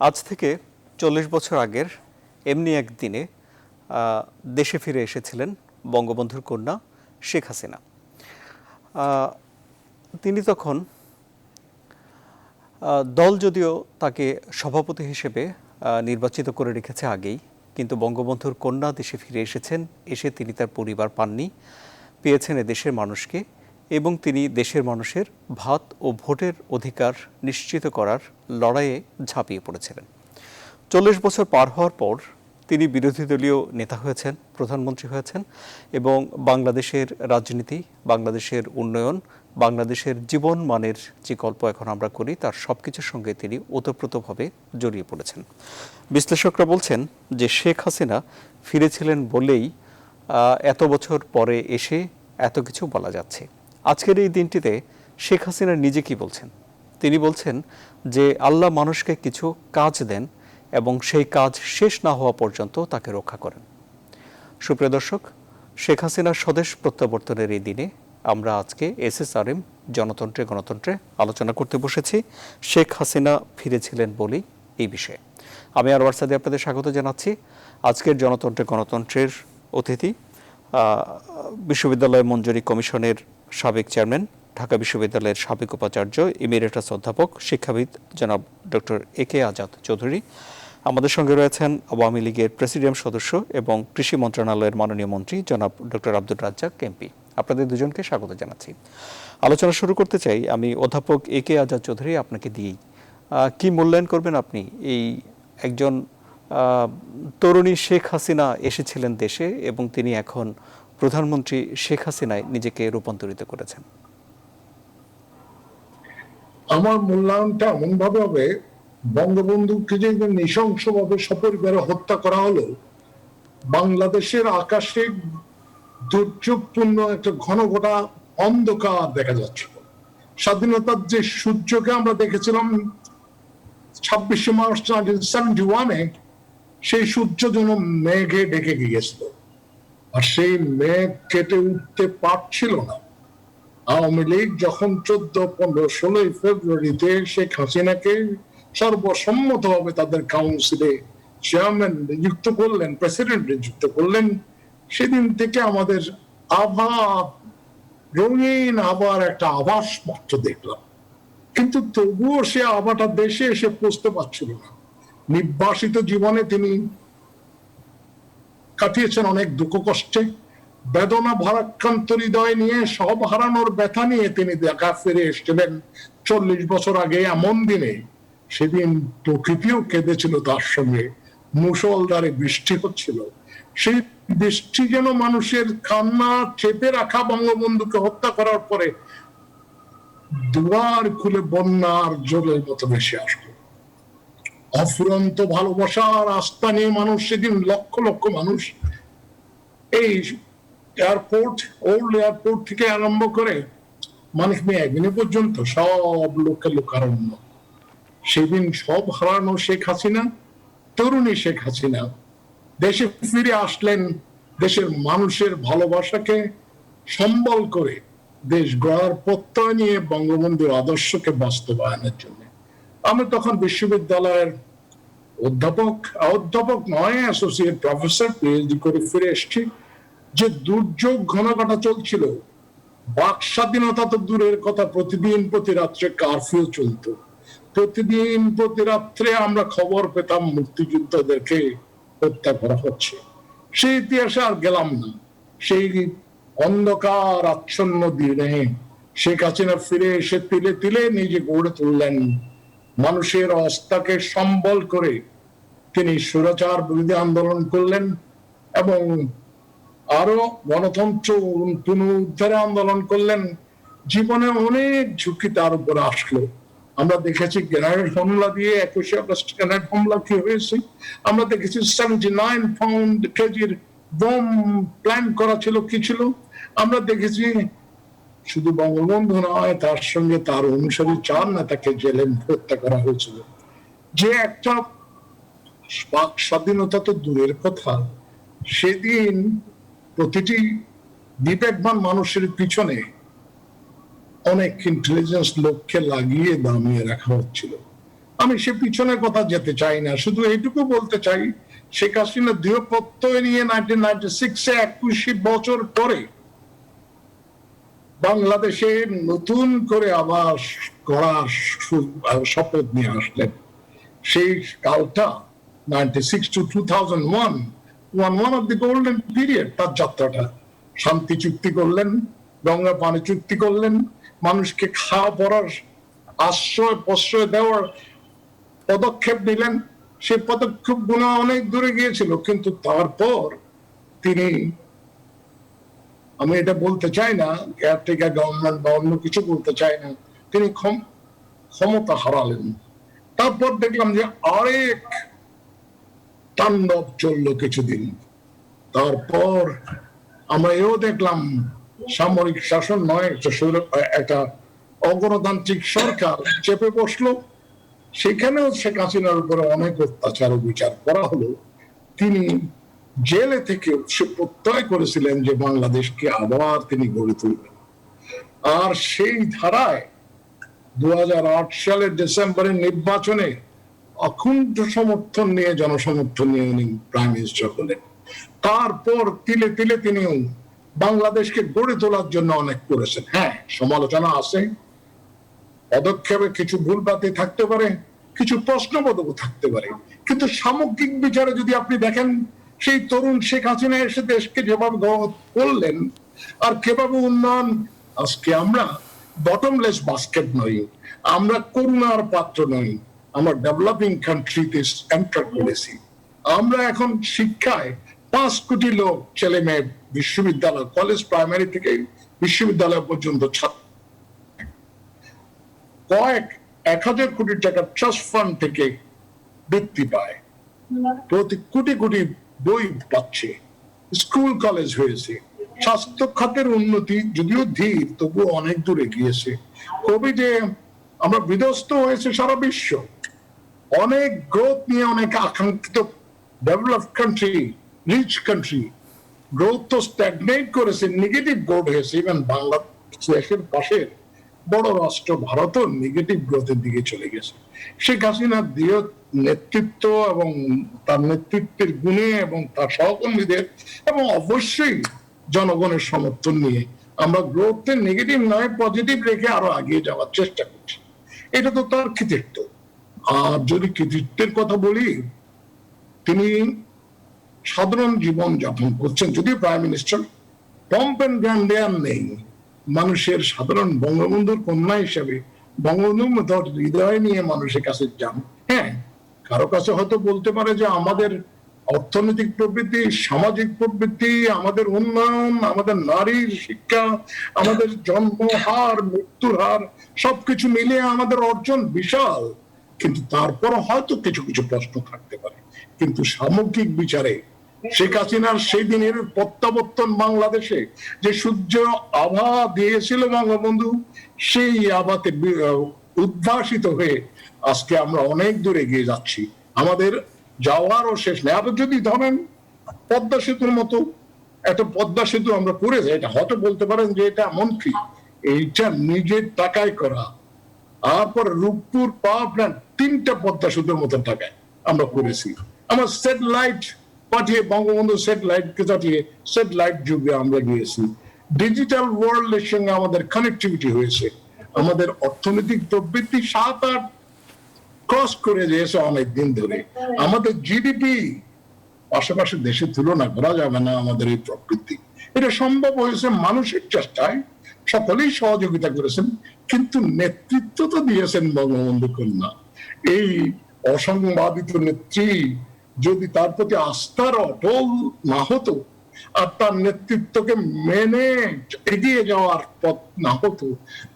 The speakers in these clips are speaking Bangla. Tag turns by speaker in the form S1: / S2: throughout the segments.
S1: আজ থেকে ৪০ বছর আগের এমনি একদিনে দেশে ফিরে এসেছিলেন বঙ্গবন্ধুর কন্যা শেখ হাসিনা। তিনি তখন দল যদিও তাকে সভাপতি হিসেবে নির্বাচিত করে রেখেছে আগেই, কিন্তু বঙ্গবন্ধুর কন্যা দেশে ফিরে এসেছেন। এসে তিনি তার পরিবার পাননি, পেয়েছেন এদেশের মানুষকে, এবং তিনি দেশের মানুষের ভাত ও ভোটের অধিকার নিশ্চিত করার লড়াইয়ে ঝাঁপিয়ে পড়েছিলেন। ৪০ বছর পার হওয়ার পর তিনি বিরোধী দলীয় নেতা হয়েছেন, প্রধানমন্ত্রী হয়েছেন, এবং বাংলাদেশের রাজনীতি, বাংলাদেশের উন্নয়ন, বাংলাদেশের জীবন মানের যে গল্প এখন আমরা করি তার সব কিছুর সঙ্গে তিনি ওতপ্রোতভাবে জড়িয়ে পড়েছেন। বিশ্লেষকরা বলছেন যে শেখ হাসিনা ফিরেছিলেন বলেই এত বছর পরে এসে এত কিছু বলা যাচ্ছে। আজকের এই দিনটিতে শেখ হাসিনা নিজে কি বলছেন? তিনি বলছেন যে আল্লাহ মানুষকে কিছু কাজ দেন এবং সেই কাজ শেষ না হওয়া পর্যন্ত তাকে রক্ষা করেন। সুপ্রিয় দর্শক, শেখ হাসিনার স্বদেশ প্রত্যাবর্তনের এই দিনে আমরা আজকে SSRM জনতন্ত্রে গণতন্ত্রে আলোচনা করতে বসেছি শেখ হাসিনা ফিরেছিলেন বলেই এই বিষয়ে। আমি আরওয়ার সাদি আপনাদের স্বাগত জানাচ্ছি। আজকের জনতন্ত্রে গণতন্ত্রের অতিথি বিশ্ববিদ্যালয় মঞ্জুরি কমিশনের সাবেক চেয়ারম্যান, ঢাকা বিশ্ববিদ্যালয়ের সাবেক উপাচার্য, ইমেরিটাস অধ্যাপক, শিক্ষাবিদ জনাব ডক্টর AK আজাদ চৌধুরী। আমাদের সঙ্গে রয়েছেন আওয়ামী লীগের প্রেসিডিয়াম সদস্য এবং কৃষি মন্ত্রণালয়ের মাননীয় মন্ত্রী জনাব ডক্টর আব্দুর রাজ্জাক MP। আপনাদের দুজনকে স্বাগত জানাচ্ছি। আলোচনা শুরু করতে চাই আমি অধ্যাপক AK আজাদ চৌধুরী, আপনাকে দিয়েই। কি মূল্যায়ন করবেন আপনি এই একজন তরুণী শেখ হাসিনা এসেছিলেন দেশে এবং তিনি এখন প্রধানমন্ত্রী শেখ হাসিনায় নিজেকে রূপান্তরিত করেছেন?
S2: আমার মূল্যায়নটা এমন ভাবে হবে, বঙ্গবন্ধুকে যে নৃশংসভাবে সপরিবারে হত্যা করা হলো, বাংলাদেশের আকাশে দুর্যোগপূর্ণ একটা ঘন ঘটা অন্ধকার দেখা যাচ্ছিল। স্বাধীনতার যে সূর্যকে আমরা দেখেছিলাম 26শে মার্চ 1971-এ, সেই সূর্য যেন মেঘে ঢেকে গিয়েছিল, আর সেই মেঘ কেটে উঠতে পারছিল না। আওয়ামী লীগ যখন 14, 15, 16 ফেব্রুয়ারিতে শেখ হাসিনাকে সর্বসম্মতভাবে তাদের কাউন্সিলে চেয়ারম্যান নিযুক্ত করলেন, প্রেসিডেন্ট নিযুক্ত করলেন, সেদিন থেকে আমাদের রঙিন আবার একটা আভাস মাত্র দেখলাম। কিন্তু তবুও সে আবারটা দেশে এসে পৌঁছতে পারছিল না। নির্বাসিত জীবনে তিনি কাটিয়েছেন অনেক দুঃখ কষ্টে, বেদনা ভারাক্রান্ত হৃদয় নিয়ে, সব হারানোর ব্যথা নিয়ে তিনি ঢাকা ফিরে এসেছিলেন 40 বছর আগে এমন দিনে। সেদিন প্রকৃতিও কেঁদেছিল তার সঙ্গে, মুষলধারে বৃষ্টি হচ্ছিল। সেই বৃষ্টি যেন মানুষের কান্না চেপে রাখা বঙ্গবন্ধুকে হত্যা করার পরে দুয়ার খুলে বন্যার জলের মতো ভেসে আসলো। অফুরন্ত ভালোবাসার আস্থা নিয়ে মানুষ সেদিন লক্ষ লক্ষ মানুষ এই এয়ারপোর্ট, ওল্ড এয়ারপোর্ট থেকে আরম্ভ করে মানিক মিয়া এভিনিউ পর্যন্ত সব লোকে লোকারণ্য। সেদিন সব হারানো শেখ হাসিনা, তরুণী শেখ হাসিনা দেশে ফিরে আসলেন দেশের মানুষের ভালোবাসাকে সম্বল করে দেশ গড়ার প্রত্যয় নিয়ে বঙ্গবন্ধুর আদর্শকে বাস্তবায়নের জন্য। আমি তখন বিশ্ববিদ্যালয়ের অধ্যাপক নয়, অ্যাসোসিয়েট প্রফেসর, PhD করে ফিরে এসেছি। যে দুর্যোগ ঘনঘটা চলছিল, বাক স্বাধীনতা তো দূরের কথা, প্রতিদিন প্রতি রাত্রে কারফিউ চলত। প্রতিদিন প্রতি রাত্রে আমরা খবর পেতাম মুক্তিযোদ্ধাদেরকে হত্যা করা হচ্ছে। সেই ইতিহাসে আর গেলাম না। সেই অন্ধকার আচ্ছন্ন দিনে শেখ হাসিনা ফিরে এসে তিলে তিলে নিজে গড়ে তুললেন। মানুষের আস্থাকে সম্বল করে তিনি স্বৈরাচার বিরোধী আন্দোলন করলেন এবং আরো গণতন্ত্র পুনরুদ্ধারে আন্দোলন করলেন। জীবনে অনেক ঝুঁকি তার উপর আসলো। আমরা দেখেছি গ্রেনেড হামলা দিয়ে 21শে আগস্ট গ্রেনেড হামলা কি হয়েছে। আমরা দেখেছি 79 পাউন্ড কেজির বোম প্ল্যান করা ছিল কি ছিল। আমরা দেখেছি শুধু বঙ্গবন্ধু নয়, তার সঙ্গে তার অনুসারী 4 নেতাকে জেলে হত্যা করা হয়েছিল। যে একটা বাক স্বাধীনতা তো দূরের কথা, সেদিন প্রতিটি বিবেকবান মানুষের পিছনে অনেক ইন্টেলিজেন্স লোককে লাগিয়ে দামিয়ে রাখা হচ্ছিল। আমি সে পিছনের কথা যেতে চাই না, শুধু এইটুকু বলতে চাই শেখ হাসিনা দৃঢ় প্রত্যয় নিয়ে 1996-এ 21 বছর পরে বাংলাদেশে নতুন করে আবার গড়ার শপথ নিয়ে আসলেন। সেই কালটা 96 to 2001 one of the golden period। তার যাত্রাটা শান্তি চুক্তি করলেন, গঙ্গা পানি চুক্তি করলেন, মানুষকে খাওয়া পড়ার আশ্রয় প্রশ্রয় দেওয়ার পদক্ষেপ নিলেন। সে পদক্ষেপ গুলো অনেক দূরে গিয়েছিল, কিন্তু তারপর তিনি, আমি এটা বলতে চাই না কেয়ারটেকার গভর্নমেন্ট বা অন্য কিছু বলতে চাই না, তিনি ক্ষমতা হারালেন। তারপর দেখলাম যে আরেক তাণ্ডব চললো কিছুদিন। তারপর আমরা এও দেখলাম সামরিক শাসন নয়, একটা অগণতান্ত্রিক সরকার চেপে বসলো। সেখানেও শেখ হাসিনার উপরে অনেক অত্যাচার ও বিচার করা হলো। তিনি জেলে থেকে সে প্রত্যয় করেছিলেন যে বাংলাদেশকে আবার তিনি গড়ে তুলবেন। আর সেই ধারায় 2008 সালের ডিসেম্বরের নির্বাচনে অকুণ্ঠ সমর্থন নিয়ে, জনসমর্থন নিয়ে উনি প্রাইম মিনিস্টার হলেন। তারপর তিলে তিলে তিনিও বাংলাদেশকে গড়ে তোলার জন্য অনেক করেছেন। হ্যাঁ, সমালোচনা আছে, পদক্ষেপে কিছু ভুলভ্রান্তি থাকতে পারে, কিছু প্রশ্নবোধক থাকতে পারে, কিন্তু সামগ্রিক বিচারে যদি আপনি দেখেন সেই তরুণ শেখ হাসিনা এসে দেশকে যেভাবে করলেন আর কিভাবে উন্নয়ন, আজকে আমরা বটমলেস বাস্কেট নই, আমরা করুণার পাত্র নই, আমরা ডেভেলপিং কান্ট্রিতে এন্টার করেছি। আমরা এখন শিক্ষায় 5 কোটি লোক, ছেলে মেয়ে, বিশ্ববিদ্যালয়, কলেজ, প্রাইমারি থেকে বিশ্ববিদ্যালয় পর্যন্ত ছাত্র, কয়েক 1000 কোটি টাকা ট্রাস্ট ফান্ড থেকে বৃত্তি পায়, প্রতি কোটি কোটি বই পাচ্ছে, স্কুল কলেজ হয়েছে, স্বাস্থ্য খাতের উন্নতি যদিও ধীর তবুও অনেক দূরে গিয়েছে। কোভিডে আমরা বিধ্বস্ত হয়েছে সারা বিশ্ব, অনেক গ্রোথ নিয়ে, অনেক আকাঙ্ক্ষিত develop country, rich country growth তো স্ট্যাগনেট করেছে, নেগেটিভ গ্রোথ হয়েছে। ইভেন বাংলাদেশের পাশের বড় রাষ্ট্র ভারতও নেগেটিভ গ্রোথের দিকে চলে গেছে। শেখ হাসিনার দৃঢ় নেতৃত্ব এবং তার নেতৃত্বের গুণে এবং তার সহকর্মীদের এবং অবশ্যই জনগণের সমর্থন নিয়ে আমরা গ্রোথের নেগেটিভ নয় পজিটিভ রেখে আরো এগিয়ে যাওয়ার চেষ্টা করছি। এটা তো তার কৃতিত্ব। আর যদি কৃতিত্বের কথা বলি, তিনি সাধারণ জীবন যাপন করছেন, যদিও প্রাইম মিনিস্টার, পম্প এন্ড গ্র্যান্ডেয়ার নেই, মানুষের সাধারণ বঙ্গবন্ধুর কন্যা হিসেবে বঙ্গবন্ধুর মতো হৃদয় নিয়ে মানুষের কাছে যান। হ্যাঁ, কারো কাছে হয়তো বলতে পারে যে আমাদের অর্থনৈতিক প্রবৃদ্ধি, সামাজিক প্রবৃদ্ধি, আমাদের উন্নয়ন, আমাদের নারীর শিক্ষা, আমাদের জন্ম হার, মৃত্যুর হার, সবকিছু মিলিয়ে আমাদের অর্জন বিশাল, কিন্তু তারপর হয়তো কিছু কিছু প্রশ্ন থাকতে পারে। কিন্তু সামগ্রিক বিচারে শেখ হাসিনার সেই দিনের প্রত্যাবর্তন বাংলাদেশে যে সূর্য আভা দিয়েছিল বঙ্গবন্ধু, সেই আভাতে উদ্ভাসিত হয়ে আজকে আমরা অনেক দূরে এগিয়ে যাচ্ছি। আমাদের যাওয়ারও শেষ নেই। আপনি যদি ধরেন পদ্মা সেতুর মতো একটা পদ্মা সেতু আমরা করেছি, এটা হয়তো বলতে পারেন যে এটা এমন কি, এইটা নিজের টাকায় করা। তারপর রূপপুর পাওয়ার প্ল্যান্ট 3টা পদ্মা সেতুর মতন টাকায় আমরা করেছি। আমার স্যাটেলাইট পাঠিয়ে, বঙ্গবন্ধু স্যাটেলাইটকে পাঠিয়ে স্যাটেলাইট যুগে আমরা গিয়েছি। ডিজিটাল ওয়ার্ল্ডের সঙ্গে আমাদের কানেক্টিভিটি হয়েছে। আমাদের অর্থনৈতিক প্রবৃদ্ধি 7-8 ক্রস করে দিয়েছে অনেক দিন ধরে। আমাদের জিডিপি পাশাপাশি দেশের তুলনা করা যাবে না। আমাদের এই প্রবৃদ্ধি, এটা সম্ভব হয়েছে মানুষের চেষ্টায়, সকলেই সহযোগিতা করেছেন, কিন্তু নেতৃত্ব তো দিয়েছেন বঙ্গবন্ধু কন্যা। এই অসংবাদিত নেত্রী যদি তার প্রতি আস্থার অটল না হতো আর তার নেতৃত্বকে মেনে এগিয়ে যাওয়ার পথ না হতো,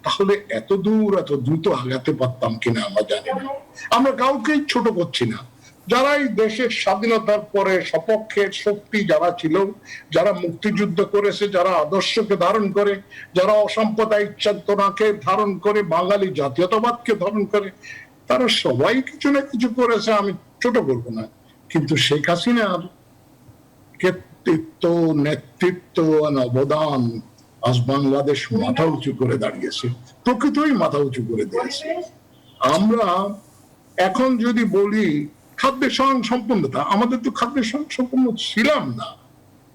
S2: তাহলে এত দূর এত দ্রুত আগাতে পারতাম কিনা আমরা জানি না। আমরা কাউকেই ছোট করছি না। যারা এই দেশের স্বাধীনতার পরে সপক্ষের শক্তি যারা ছিল, যারা মুক্তিযুদ্ধ করেছে, যারা আদর্শকে ধারণ করে, যারা অসাম্প্রদায়িক চেতনাকে ধারণ করে, বাঙালি জাতীয়তাবাদকে ধারণ করে, তারা সবাই কিছু না কিছু করেছে, আমি ছোট করবো না। কিন্তু শেখ হাসিনার কৃতিত্ব, নেতৃত্ব, অবদান আজ বাংলাদেশ মাথা উঁচু করে দাঁড়িয়েছে, প্রকৃতই মাথা উঁচু করে দিয়েছে। আমরা এখন যদি বলি খাদ্যের স্বয়ংসম্পূর্ণতা, আমাদের তো খাদ্যের স্বয়ংসম্পূর্ণ ছিলাম না।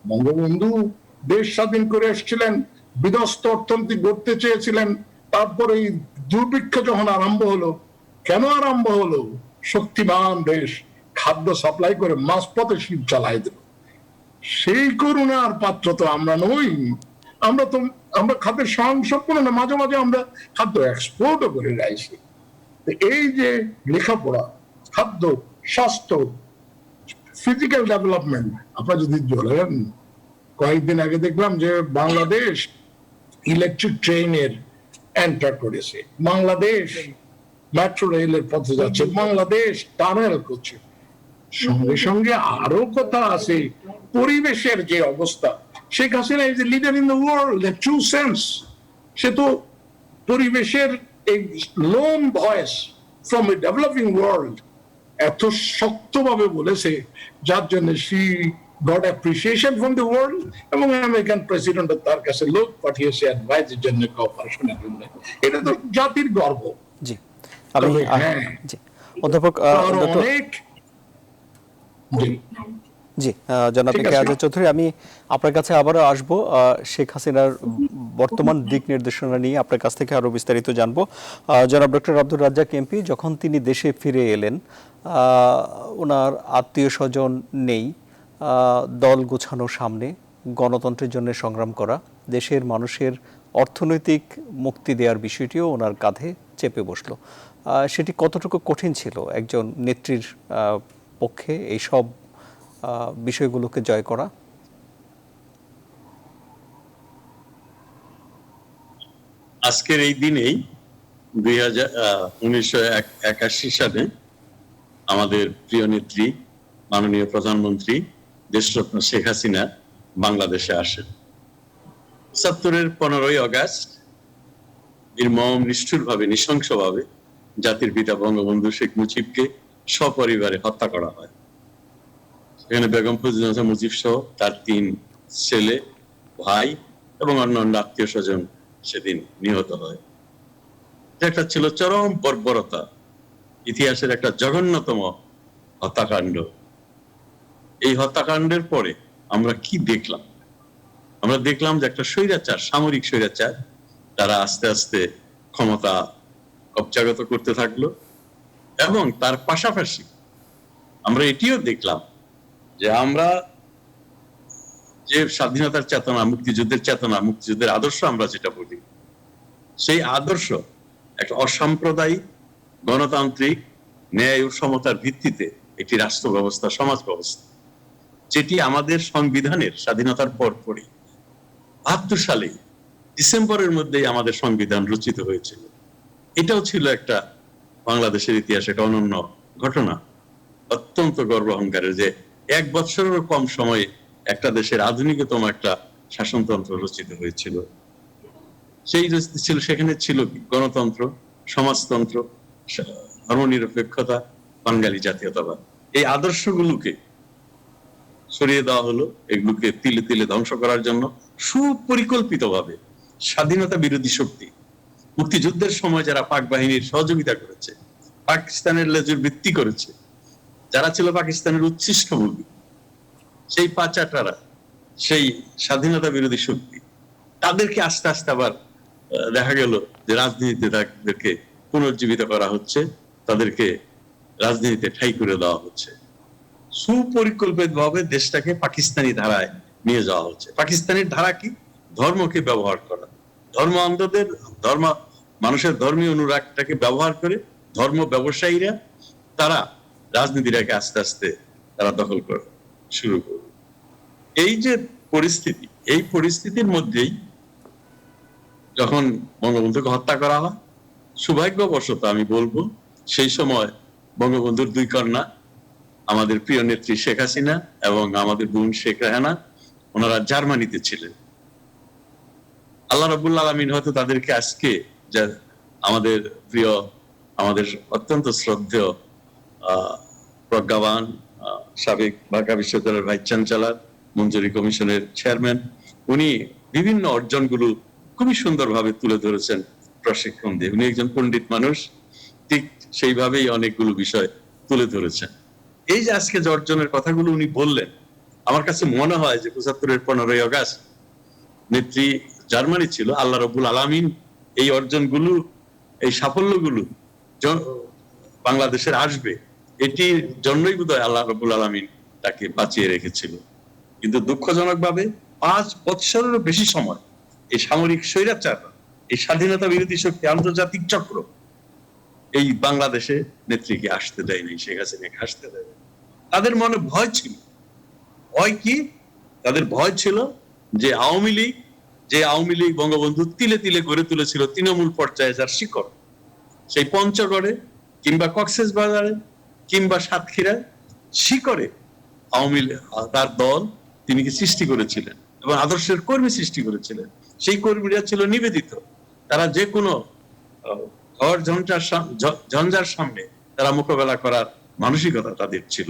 S2: বঙ্গবন্ধু দেশ স্বাধীন করে এসেছিলেন, বিধ্বস্ত অর্থনীতি গড়তে চেয়েছিলেন। তারপরে এই দুর্ভিক্ষ যখন আরম্ভ হলো, কেন আরম্ভ হলো? শক্তিমান দেশ খাদ্য সাপ্লাই করে মাঝপথে শিপ চালাই দিল। সেই করুণার পাত্র তো আমরা নই। আমরা খাদ্যের স্বয়ংসম্পূর্ণ না, মাঝে মাঝে আমরা খাদ্য এক্সপোর্টও করে যাইছি। এই যে লেখাপড়া, খাদ্য, স্বাস্থ্য, ফিজিক্যাল ডেভেলপমেন্ট, আপনারা যদি বলেন, কয়েকদিন আগে দেখলাম যে বাংলাদেশ ইলেকট্রিক ট্রেনের এন্টার করেছে, বাংলাদেশ মেট্রো রেলের পথে যাচ্ছে, বাংলাদেশ টানেল করছে। সঙ্গে সঙ্গে আরো কথা আছে, পরিবেশের যে অবস্থা, Sheikh Hasina is a leader in the world in true sense. সে তো পরিবেশের এই lone voice from a developing world এত শক্তভাবে বলেছে, যার জন্য she got appreciation from the world. এবং আমেরিকান প্রেসিডেন্ট তার কাছে লোক পাঠিয়েছে অ্যাডভাইসের জন্য, কোঅপারেশনের জন্য। এটা তো জাতির গর্ব।
S1: জি, আমি জি অধ্যাপক
S2: অনেক
S1: জি জনাব আজাদ চৌধুরী, আমি আপনার কাছে আবারও আসবো শেখ হাসিনার বর্তমান দিক নির্দেশনা নিয়ে আপনার কাছ থেকে আরো বিস্তারিত জানবো। জনাব ডক্টর আব্দুর রাজ্জাক এমপি যখন তিনি দেশে ফিরে এলেন, ওনার আত্মীয় স্বজন নেই, দল গোছানো সামনে, গণতন্ত্রের জন্য সংগ্রাম করা, দেশের মানুষের অর্থনৈতিক মুক্তি দেওয়ার বিষয়টিও ওনার কাঁধে চেপে বসলো। সেটি কতটুকু কঠিন ছিল একজন নেত্রীর পক্ষে এইসব বিষয়গুলোকে জয় করা?
S3: আজকের এই দিনেই 1981 সালে আমাদের প্রিয় নেত্রী মাননীয় প্রধানমন্ত্রী দেশরত্ন শেখ হাসিনা বাংলাদেশে আসেন। ৭৭-এর 15ই আগস্ট নির্মম নিষ্ঠুরভাবে, নৃশংসভাবে জাতির পিতা বঙ্গবন্ধু শেখ মুজিবকে সপরিবারে হত্যা করা হয়। এখানে বেগম ফজিলাতুন্নেছা মুজিব সহ তার 3 ছেলে, ভাই এবং অন্যান্য আত্মীয় স্বজন সেদিন নিহত হয়। এটা ছিল চরম বর্বরতা, ইতিহাসের একটা জঘন্যতম হত্যাকাণ্ড। এই হত্যাকাণ্ডের পরে আমরা কি দেখলাম? আমরা দেখলাম যে একটা স্বৈরাচার, সামরিক স্বৈরাচার, তারা আস্তে আস্তে ক্ষমতা কবজাগত করতে থাকলো। এবং তার পাশাপাশি আমরা এটিও দেখলাম যে আমরা যে স্বাধীনতার চেতনা, মুক্তিযুদ্ধের চেতনা, মুক্তিযুদ্ধের আদর্শ আমরা যেটা বলি, সেই আদর্শ একটা অসাম্প্রদায়িক, গণতান্ত্রিক, ন্যায় ও সমতার ভিত্তিতে একটি রাষ্ট্র ব্যবস্থা, সমাজ ব্যবস্থা, যেটি আমাদের সংবিধানের স্বাধীনতার পরপরই ৭২ সালে ডিসেম্বরের মধ্যেই আমাদের সংবিধান রচিত হয়েছিল। এটাও ছিল একটা বাংলাদেশের ইতিহাসে একটা অনন্য ঘটনা, অত্যন্ত গর্ব অহংকারের, যে 1 বছরেরও কম সময়ে একটা দেশের আধুনিকতম একটা শাসনতন্ত্র রচিত হয়েছিল। সেই ছিল, সেখানে ছিল গণতন্ত্র, সমাজতন্ত্র, ধর্মনিরপেক্ষতা, বাঙালি জাতীয়তাবাদ। এই আদর্শগুলোকে সরিয়ে দেওয়া হলো, এগুলোকে তিলে তিলে ধ্বংস করার জন্য সুপরিকল্পিতভাবে স্বাধীনতা বিরোধী শক্তি, মুক্তিযুদ্ধের সময় যারা পাক বাহিনীর সহযোগিতা করেছে, পাকিস্তানের লেজুর ভিত্তি করেছে, যারা ছিল পাকিস্তানের উচ্ছিষ্ট ভূমি, সেই পাচাটারা, সেই স্বাধীনতা বিরোধী শক্তি, তাদেরকে আস্তে আস্তে আবার দেখা গেল যে রাজনীতিতে তাদেরকে পুনর্জীবিত করা হচ্ছে, তাদেরকে রাজনীতিতে ঠাঁই করে দেওয়া হচ্ছে। সুপরিকল্পিত ভাবে দেশটাকে পাকিস্তানি ধারায় নিয়ে যাওয়া হচ্ছে। পাকিস্তানের ধারা কি? ধর্মকে ব্যবহার করা, ধর্ম অন্ধদের, মানুষের ধর্মীয় অনুরাগটাকে ব্যবহার করে ধর্ম ব্যবসায়ীরা তারা রাজনীতিটাকে আস্তে আস্তে তারা দখল করা শুরু করবে। এই যে পরিস্থিতি, এই পরিস্থিতির মধ্যেই যখন বঙ্গবন্ধুকে হত্যা করা হয়, সৌভাগ্যবশত আমি বলবো সেই সময় বঙ্গবন্ধুর 2 কন্যা, আমাদের প্রিয় নেত্রী শেখ হাসিনা এবং আমাদের বোন শেখ রেহানা, ওনারা জার্মানিতে ছিলেন। আল্লাহ রাব্বুল আলামিন হয়তো তাদেরকে আজকে, যা আমাদের প্রিয়, আমাদের অত্যন্ত শ্রদ্ধেয় প্রজ্ঞাবান সাবেক ঢাকা বিশ্ববিদ্যালয়ের ভাইস চ্যান্সেলর, মঞ্জুরি কমিশনের চেয়ারম্যান, উনি বিভিন্ন অর্জনগুলো খুবই সুন্দরভাবে তুলে ধরেছেন প্রশিক্ষণ দিয়ে। উনি একজন পণ্ডিত মানুষ, ঠিক সেইভাবেই অনেকগুলো বিষয় তুলে ধরেছেন। এই যে আজকে যে অর্জনের কথাগুলো উনি বললেন, আমার কাছে মনে হয় যে 75-এর 15ই আগস্ট নেত্রী জার্মানি ছিল, আল্লাহ রাব্বুল আলামিন এই অর্জনগুলো, এই সাফল্যগুলো বাংলাদেশের আসবে এটির জন্যই বোধহয় আল্লাহ রাব্বুল আলামিন তাকে বাঁচিয়ে রেখেছিল। কিন্তু দুঃখজনক ভাবে 5 বছরেরও বেশি সময় এই সামরিক স্বৈরাচার, এই স্বাধীনতা বিরোধী শক্তি, আন্তর্জাতিক চক্র এই বাংলাদেশে নেত্রীকে আসতে দেয়নি, শেখ হাসিনাকে আসতে দেয়নি। তাদের মনে ভয় ছিল। ভয় কি? তাদের ভয় ছিল যে আওয়ামী লীগ বঙ্গবন্ধু তিলে তিলে গড়ে তুলেছিল তৃণমূল পর্যায়ে যার শিকড়, সেই পঞ্চগড়ে কিংবা কক্সবাজারে কিংবা সাতক্ষীরায় শিকড়ে আওয়ামী লীগ তার দল তিনি কি সৃষ্টি করেছিলেন এবং আদর্শের কর্মী সৃষ্টি করেছিলেন। সেই কর্মীরা ছিল নিবেদিত। তারা যে কোনো ঝড় ঝঞ্ঝার সামনে তারা মোকাবেলা করার মানসিকতা তাদের ছিল।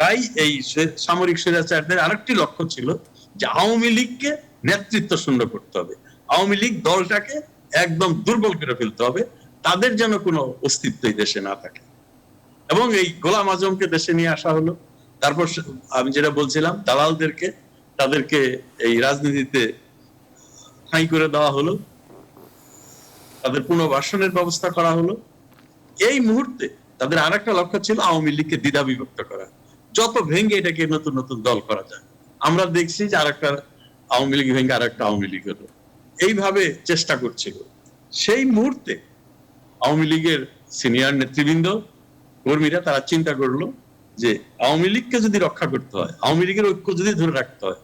S3: তাই এই সামরিক স্বৈরাচারদের আরেকটি লক্ষ্য ছিল যে আওয়ামী লীগকে নেতৃত্ব শূন্য করতে হবে, আওয়ামী লীগ দলটাকে একদম দুর্বল করে ফেলতে হবে, তাদের যেন কোনো অস্তিত্বই দেশে না থাকে। এবং এই গোলাম আজমকে দেশে নিয়ে আসা হলো। তারপর আমি যেটা বলছিলাম, দালালদেরকে তাদেরকে এই রাজনীতিতে ঠাঁই করে দেওয়া হলো, তাদের পুনর্বাসনের ব্যবস্থা করা হলো। এই মুহূর্তে তাদের আরেকটা লক্ষ্য ছিল আওয়ামী লীগকে দ্বিধা বিভক্ত করা, যত ভেঙে এটাকে নতুন নতুন দল করা যায়। আমরা দেখছি যে আরেকটা আওয়ামী লীগ ভেঙে আরেকটা আওয়ামী লীগ হলো, এইভাবে চেষ্টা করছিল। সেই মুহূর্তে আওয়ামী লীগের সিনিয়র নেতৃবৃন্দ, কর্মীরা তারা চিন্তা করলো যে আওয়ামী লীগকে যদি রক্ষা করতে হয়, আওয়ামী লীগের ঐক্য যদি ধরে রাখতে হয়,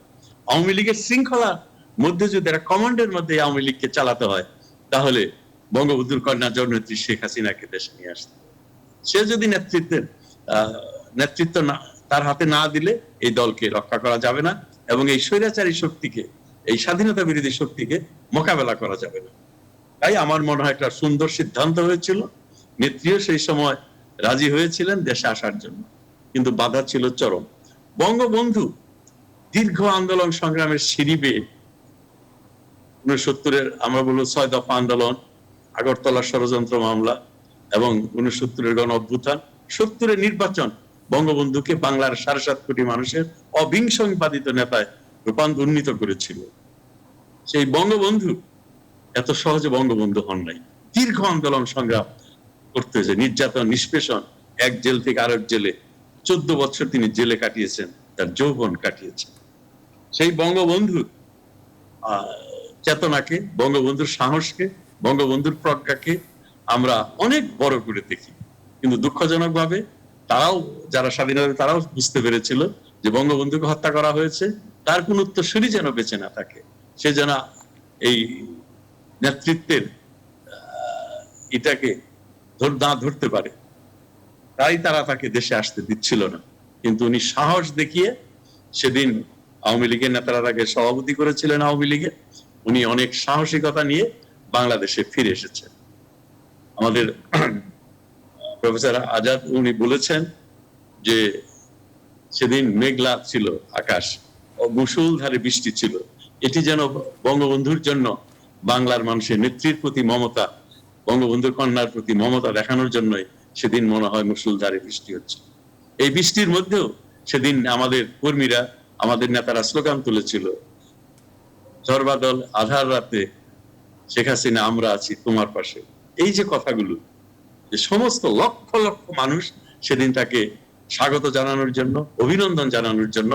S3: আওয়ামী লীগের শৃঙ্খলার মধ্যে যদি একটা কমান্ডের মধ্যে আওয়ামী লীগকে চালাতে হয়, তাহলে বঙ্গবন্ধুর কন্যা জননেত্রী শেখ হাসিনাকে দেশে নিয়ে আসতে হবে। সে যদি নেতৃত্ব তার হাতে না দিলে এই দলকে রক্ষা করা যাবে না এবং এই স্বৈরাচারী শক্তিকে, এই স্বাধীনতা বিরোধী শক্তিকে মোকাবেলা করা যাবে না। তাই আমার মনে হয় একটা সুন্দর সিদ্ধান্ত হয়েছিল। নেত্রীও সেই সময় রাজি হয়েছিলেন দেশে আসার জন্য, কিন্তু বাধা ছিল চরম। বঙ্গবন্ধু দীর্ঘ আন্দোলন সংগ্রামের সিঁড়ি বেয়ে 69-এর আমরা বলবো 6 দফা আন্দোলন, আগরতলা ষড়যন্ত্র মামলা এবং 69-এর গণ অভ্যুত্থান, 70-এর নির্বাচন বঙ্গবন্ধুকে বাংলার 7.5 কোটি মানুষের অবিংশবাদিত নেতায় রূপান্তরিত করেছিল। সেই বঙ্গবন্ধু এত সহজে বঙ্গবন্ধু হন নাই। দীর্ঘ আন্দোলন সংগ্রাম করতে হয়েছে, নির্যাতন, নিষ্পেষণ, এক জেল থেকে আরেক জেলে 14 বছর তিনি জেলে কাটিয়েছেন, তার যৌবন কাটিয়েছেন। সেই বঙ্গবন্ধুর চেতনাকে, বঙ্গবন্ধুর সাহসকে, বঙ্গবন্ধুর প্রজ্ঞাকে আমরা অনেক বড় করে দেখি। কিন্তু দুঃখজনক ভাবে তারাও, যারা স্বাধীনতা, তারাও বুঝতে পেরেছিল যে বঙ্গবন্ধুকে হত্যা করা হয়েছে, তার কোন উত্তরসূরি যেন বেঁচে না থাকে, সে যেন এই নেতৃত্বের এটাকে না ধরতে পারে, তাই তারা তাকে দেশে আসতে দিচ্ছিল না। কিন্তু উনি সাহস দেখিয়ে সেদিন আওয়ামী লীগের নেতারা তাকে সভাপতি করেছিলেন আওয়ামী লীগের, উনি অনেক সাহসিকতা নিয়ে বাংলাদেশে ফিরে এসেছেন। আমাদের প্রফেসর আজাদ উনি বলেছেন যে সেদিন মেঘলা ছিল আকাশ, মুষলধারে বৃষ্টি ছিল, এটি যেন বঙ্গবন্ধুর জন্য বাংলার মানুষের নেত্রীর প্রতি মমতা, বঙ্গবন্ধুর কন্যার প্রতি মমতা দেখানোর জন্যই সেদিন মনে হয় মুষলধারে বৃষ্টি হচ্ছে। এই বৃষ্টির মধ্যেও সেদিন আমাদের কর্মীরা, আমাদের নেতারা স্লোগান তুলেছিল, ঝড় বাদল আধার রাতে শেখ হাসিনা আমরা আছি তোমার পাশে। এই যে কথাগুলো, যে সমস্ত লক্ষ লক্ষ মানুষ সেদিন তাকে স্বাগত জানানোর জন্য, অভিনন্দন জানানোর জন্য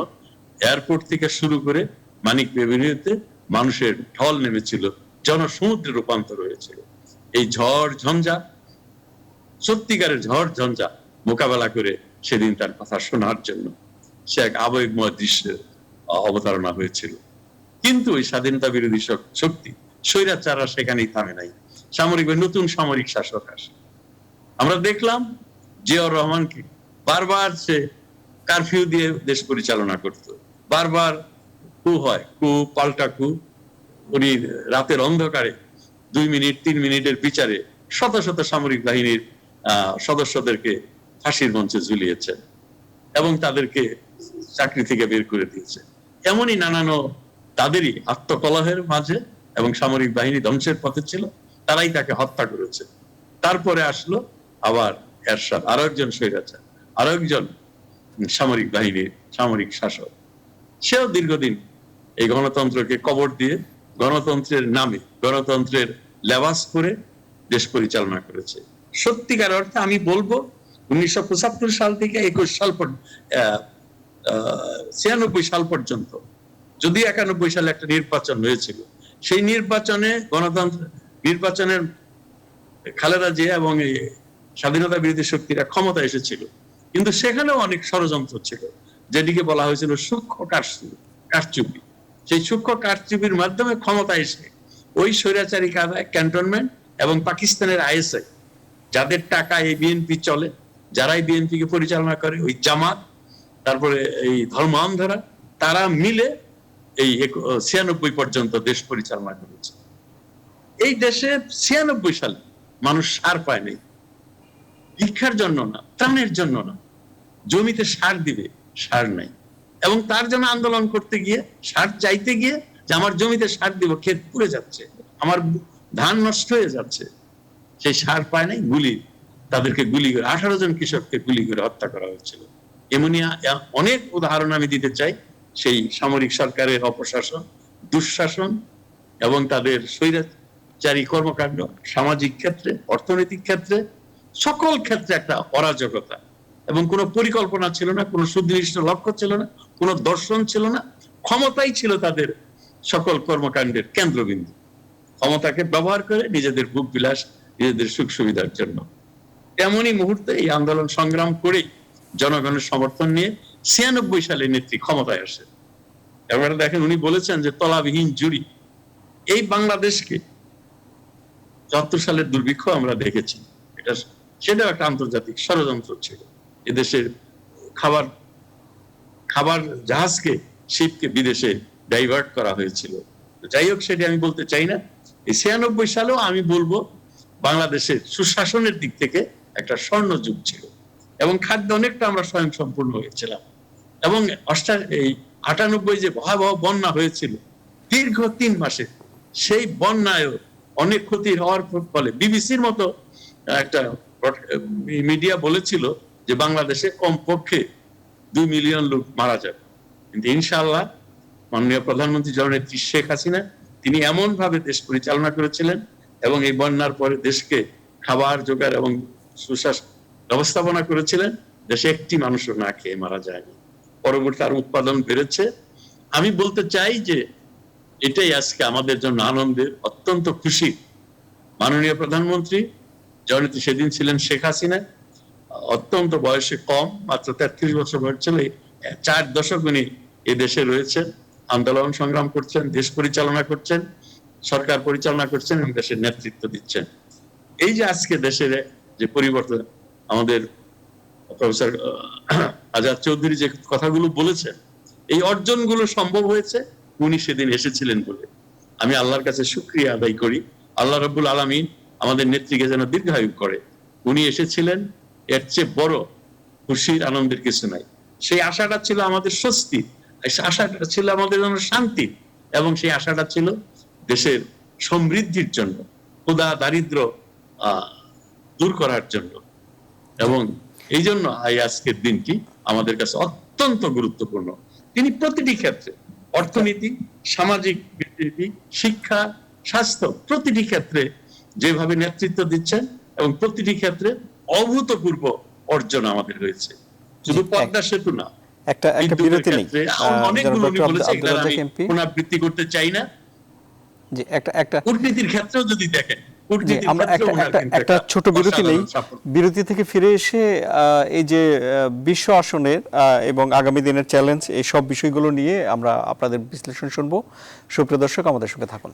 S3: এয়ারপোর্ট থেকে শুরু করে মানিক এভিনিউতে মানুষের ঢল নেমেছিল, জনসমুদ্রে রূপান্তর হয়েছিল। এই ঝড় ঝঞ্ঝা, সত্যিকারের ঝড় ঝঞ্ঝা মোকাবেলা করে সেদিন তার কথা শোনার জন্য সে এক আবেগময় দৃশ্যের অবতারণা হয়েছিল। কিন্তু ওই স্বাধীনতা বিরোধী শক্তি, স্বৈরাচাররা সেখানেই থামে নাই। সামরিক, নতুন সামরিক শাসক আসে। আমরা দেখলাম জিয়াউর রহমানকে বারবার সে কারফিউ দিয়ে দেশ পরিচালনা করত, বারবার কু হয়, কু পাল্টা কু। উনি রাতের অন্ধকারে 2 মিনিট 3 মিনিটের বিচারে শত শত সামরিক বাহিনীর সদস্যদেরকে ফাঁসির মঞ্চে ঝুলিয়েছেন এবং তাদেরকে চাকরি থেকে বের করে দিয়েছে। এমনই নানান তাদেরই আত্মকলহের মাঝে এবং সামরিক বাহিনী ধ্বংসের পথে ছিল, তারাই তাকে হত্যা করেছে। তারপরে আসলো আবার এরশাদ, আরো একজন স্বৈরাচার, আরো একজন সামরিক বাহিনীর সামরিক শাসক, সেও দীর্ঘদিন এই গণতন্ত্রকে কবর দিয়ে গণতন্ত্রের নামে গণতন্ত্রের লেবাস করে দেশ পরিচালনা করেছে। সত্যিকার অর্থে আমি বলবো 1975 সাল থেকে 21 সাল 96 সাল পর্যন্ত, যদি 91 সালে একটা নির্বাচন হয়েছিল, সেই নির্বাচনে নির্বাচনের খালেদা জিয়া এবং এই স্বাধীনতা বিরোধী শক্তিরা ক্ষমতা এসেছিল, কিন্তু সেখানেও অনেক ষড়যন্ত্র ছিল, যেটিকে বলা হয়েছিল সূক্ষ্ম কারচুপি। সেই সূক্ষ্ম কারচুপির মাধ্যমে ক্ষমতা এসে ওই স্বৈরাচারী ক্যান্টনমেন্ট এবং পাকিস্তানের আইএসআই, যাদের টাকা এই বিএনপি চলে, যারাই বিএনপি কে পরিচালনা করে, ওই জামাত, তারপরে এই ধর্মান্ধরা, তারা মিলে এই 96 পর্যন্ত দেশ পরিচালনা করেছে। এই দেশে 96 সালে মানুষ সার পায় নাই, ভিক্ষার জন্য না, ত্রাণের জন্য না, জমিতে সার দিবে, সার নাই, এবং তার জন্য আন্দোলন করতে গিয়ে, সার চাইতে গিয়ে, যে আমার জমিতে সার দিব, ক্ষেত পুড়ে যাচ্ছে, আমার ধান নষ্ট হয়ে যাচ্ছে, সেই সার পায় নাই, তাদেরকে গুলি করে 18 জন কৃষককে গুলি করে হত্যা করা হয়েছিল। এমনি অনেক উদাহরণ আমি দিতে চাই। সেই সামরিক সরকারের অপশাসন, দুঃশাসন এবং তাদের স্বৈরাচারী কর্মকাণ্ড সামাজিক ক্ষেত্রে, অর্থনৈতিক ক্ষেত্রে, সকল ক্ষেত্রে একটা অরাজকতা, এবং কোনো পরিকল্পনা ছিল না, কোনো সুনির্দিষ্ট লক্ষ্য ছিল না, কোনো দর্শন ছিল না, ক্ষমতাই ছিল তাদের সকল কর্মকাণ্ডের কেন্দ্রবিন্দু। ক্ষমতাকে ব্যবহার করে নিজেদের ভোগ বিলাস, নিজেদের সুখ সুবিধার জন্য। এমনই মুহূর্তে এই আন্দোলন সংগ্রাম করে জনগণের সমর্থন নিয়ে 96 সালে নেত্রী ক্ষমতায় আসে। এবারে দেখেন, উনি বলেছেন যে তলাবিহীন জুড়ি। এই বাংলাদেশকে 74 সালের দুর্ভিক্ষ আমরা দেখেছি, সেটাও একটা আন্তর্জাতিক ষড়যন্ত্র ছিল। এদেশের খাবার জাহাজকে, শিপকে বিদেশে ডাইভার্ট করা হয়েছিল। যাই হোক, সেটা আমি বলতে চাই না। এই 96 সালেও আমি বলবো বাংলাদেশের সুশাসনের দিক থেকে একটা স্বর্ণ যুগ ছিল, এবং খাদ্য অনেকটা আমরা স্বয়ং সম্পূর্ণ হয়েছিলাম। এবং এই 98 যে ভয়াবহ বন্যা হয়েছিল দীর্ঘ 3 মাসে, সেই বন্যায় অনেক ক্ষতি হওয়ার ফলে বিবিসির মতো একটা মিডিয়া বলেছিল যে বাংলাদেশে কমপক্ষে 2 মিলিয়ন লোক মারা যাবে। কিন্তু ইনশাআল্লাহ মাননীয় প্রধানমন্ত্রী জননেত্রী শেখ হাসিনা, তিনি এমন ভাবে দেশ পরিচালনা করেছিলেন, এবং এই বন্যার পরে দেশকে খাবার জোগাড় এবং সুশাসন ব্যবস্থাপনা করেছিলেন, দেশে একটি মানুষও না খেয়ে মারা যায়নি। পরবর্তী আর উৎপাদন বেড়েছে। আমি বলতে চাই যে এটাই আজকে আমাদের জন্য আনন্দের, অত্যন্ত খুশি। মাননীয় প্রধানমন্ত্রী জননেত্রী সেদিন ছিলেন শেখ হাসিনা, অত্যন্ত বয়সে কম, মাত্র 33 বছর বয়স ছিল। 4 দশক উনি এ দেশে রয়েছেন, আন্দোলন সংগ্রাম করছেন, দেশ পরিচালনা করছেন, সরকার পরিচালনা করছেন এবং দেশের নেতৃত্ব দিচ্ছেন। এই যে আজকে দেশের যে পরিবর্তন, আমাদের প্রফেসর আজাদ চৌধুরী যে কথাগুলো বলেছেন, এই অর্জনগুলো সম্ভব হয়েছে উনি সেদিন এসেছিলেন বলে। আমি আল্লাহর কাছে শুকরিয়া আদায় করি। আল্লাহ রাব্বুল আলামিন আমাদের নেত্রীকে যেন দীর্ঘায়ু করে। উনি এসেছিলেন, এর চেয়ে বড় খুশির আনন্দের কিছু নাই। সেই আশাটা ছিল আমাদের স্বস্তি, আশাটা ছিল আমাদের জন্য শান্তি, এবং সেই আশাটা ছিল দেশের সমৃদ্ধির জন্য, ক্ষুধা দারিদ্র দূর করার জন্য। এবং এই জন্য আজকের দিনটি আমাদের কাছে অত্যন্ত গুরুত্বপূর্ণ। তিনি প্রতিটি ক্ষেত্রে, অর্থনীতি, সামাজিক রীতি, শিক্ষা, স্বাস্থ্য, প্রতিটি ক্ষেত্রে যেভাবে নেতৃত্ব দিচ্ছেন, এবং প্রতিটি ক্ষেত্রে অভূতপূর্ব অর্জন আমাদের হয়েছে। শুধু পদ্মা সেতু না,
S1: একটা বিরতি নেই,
S3: অনেকগুলো উনি বলেছে, এগুলো আমি পুনরাবৃত্তি করতে চাই না।
S1: যে একটা
S3: কূটনীতির ক্ষেত্রেও যদি দেখেন,
S1: আমরা একটা ছোট বিরতি নেই। বিরতি থেকে ফিরে এসে এই যে বিশ্ব আসনের এবং আগামী দিনের চ্যালেঞ্জ, এই সব বিষয়গুলো নিয়ে আমরা আপনাদের বিশ্লেষণ শুনবো। সুপ্রিয় দর্শক, আমাদের সঙ্গে থাকুন।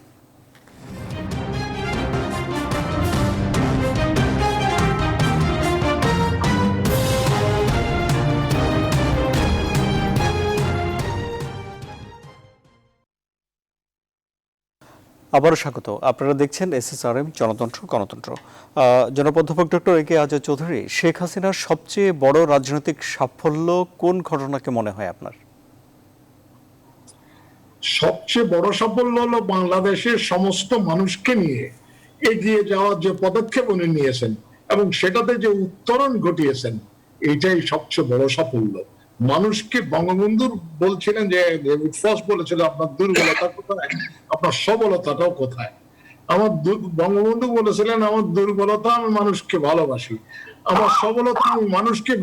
S1: আবারও স্বাগত। আপনারা দেখছেন SSRM জনতন্ত্র গণতন্ত্র। জনাব অধ্যাপক ডক্টর এ কে আজাদ চৌধুরী, শেখ হাসিনার সবচেয়ে বড় রাজনৈতিক সাফল্য কোন ঘটনাকে মনে হয় আপনার?
S2: সবচেয়ে বড় সাফল্য হলো বাংলাদেশের সমস্ত মানুষকে নিয়ে এগিয়ে যাওয়ার যে পদক্ষেপ উনি নিয়েছেন, এবং সেটাতে যে উত্তরণ ঘটিয়েছেন, এটাই সবচেয়ে বড় সাফল্য। মানুষকে বঙ্গবন্ধু বলছিলেন যে, ফার্স্ট বলেছিল আপনার দুর্বলতা কোথায়, আপনার সবলতাটাও কোথায়। বঙ্গবন্ধু বলেছিলেন আমার দুর্বলতা আমি মানুষকে ভালোবাসি, আমার সবলতা আমি মানুষকে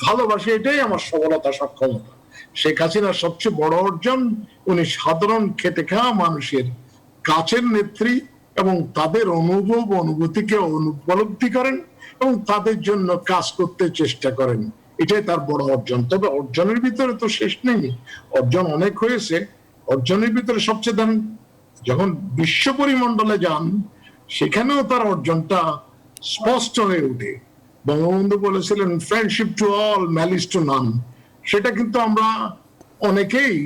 S2: ভালোবাসি, এটাই আমার সবলতা সক্ষমতা। শেখ হাসিনার সবচেয়ে বড় অর্জন, উনি সাধারণ খেটে খাওয়া মানুষের কাছের নেত্রী এবং তাদের অনুভব অনুভূতিকে উপলব্ধি করেন এবং তাদের জন্য কাজ করতে চেষ্টা করেন, এটাই তার বড় অর্জন। তবে অর্জনের ভিতরে তো শেষ নেই, অর্জন অনেক হয়েছে। অর্জনের ভিতরে সবচেয়ে দেন যখন বিশ্ব পরিমণ্ডলে যান, সেখানেও তার অর্জনটা স্পষ্ট হয়ে ওঠে। বঙ্গবন্ধু বলেছিলেন friendship to all, malice two নান। সেটা কিন্তু আমরা অনেকেই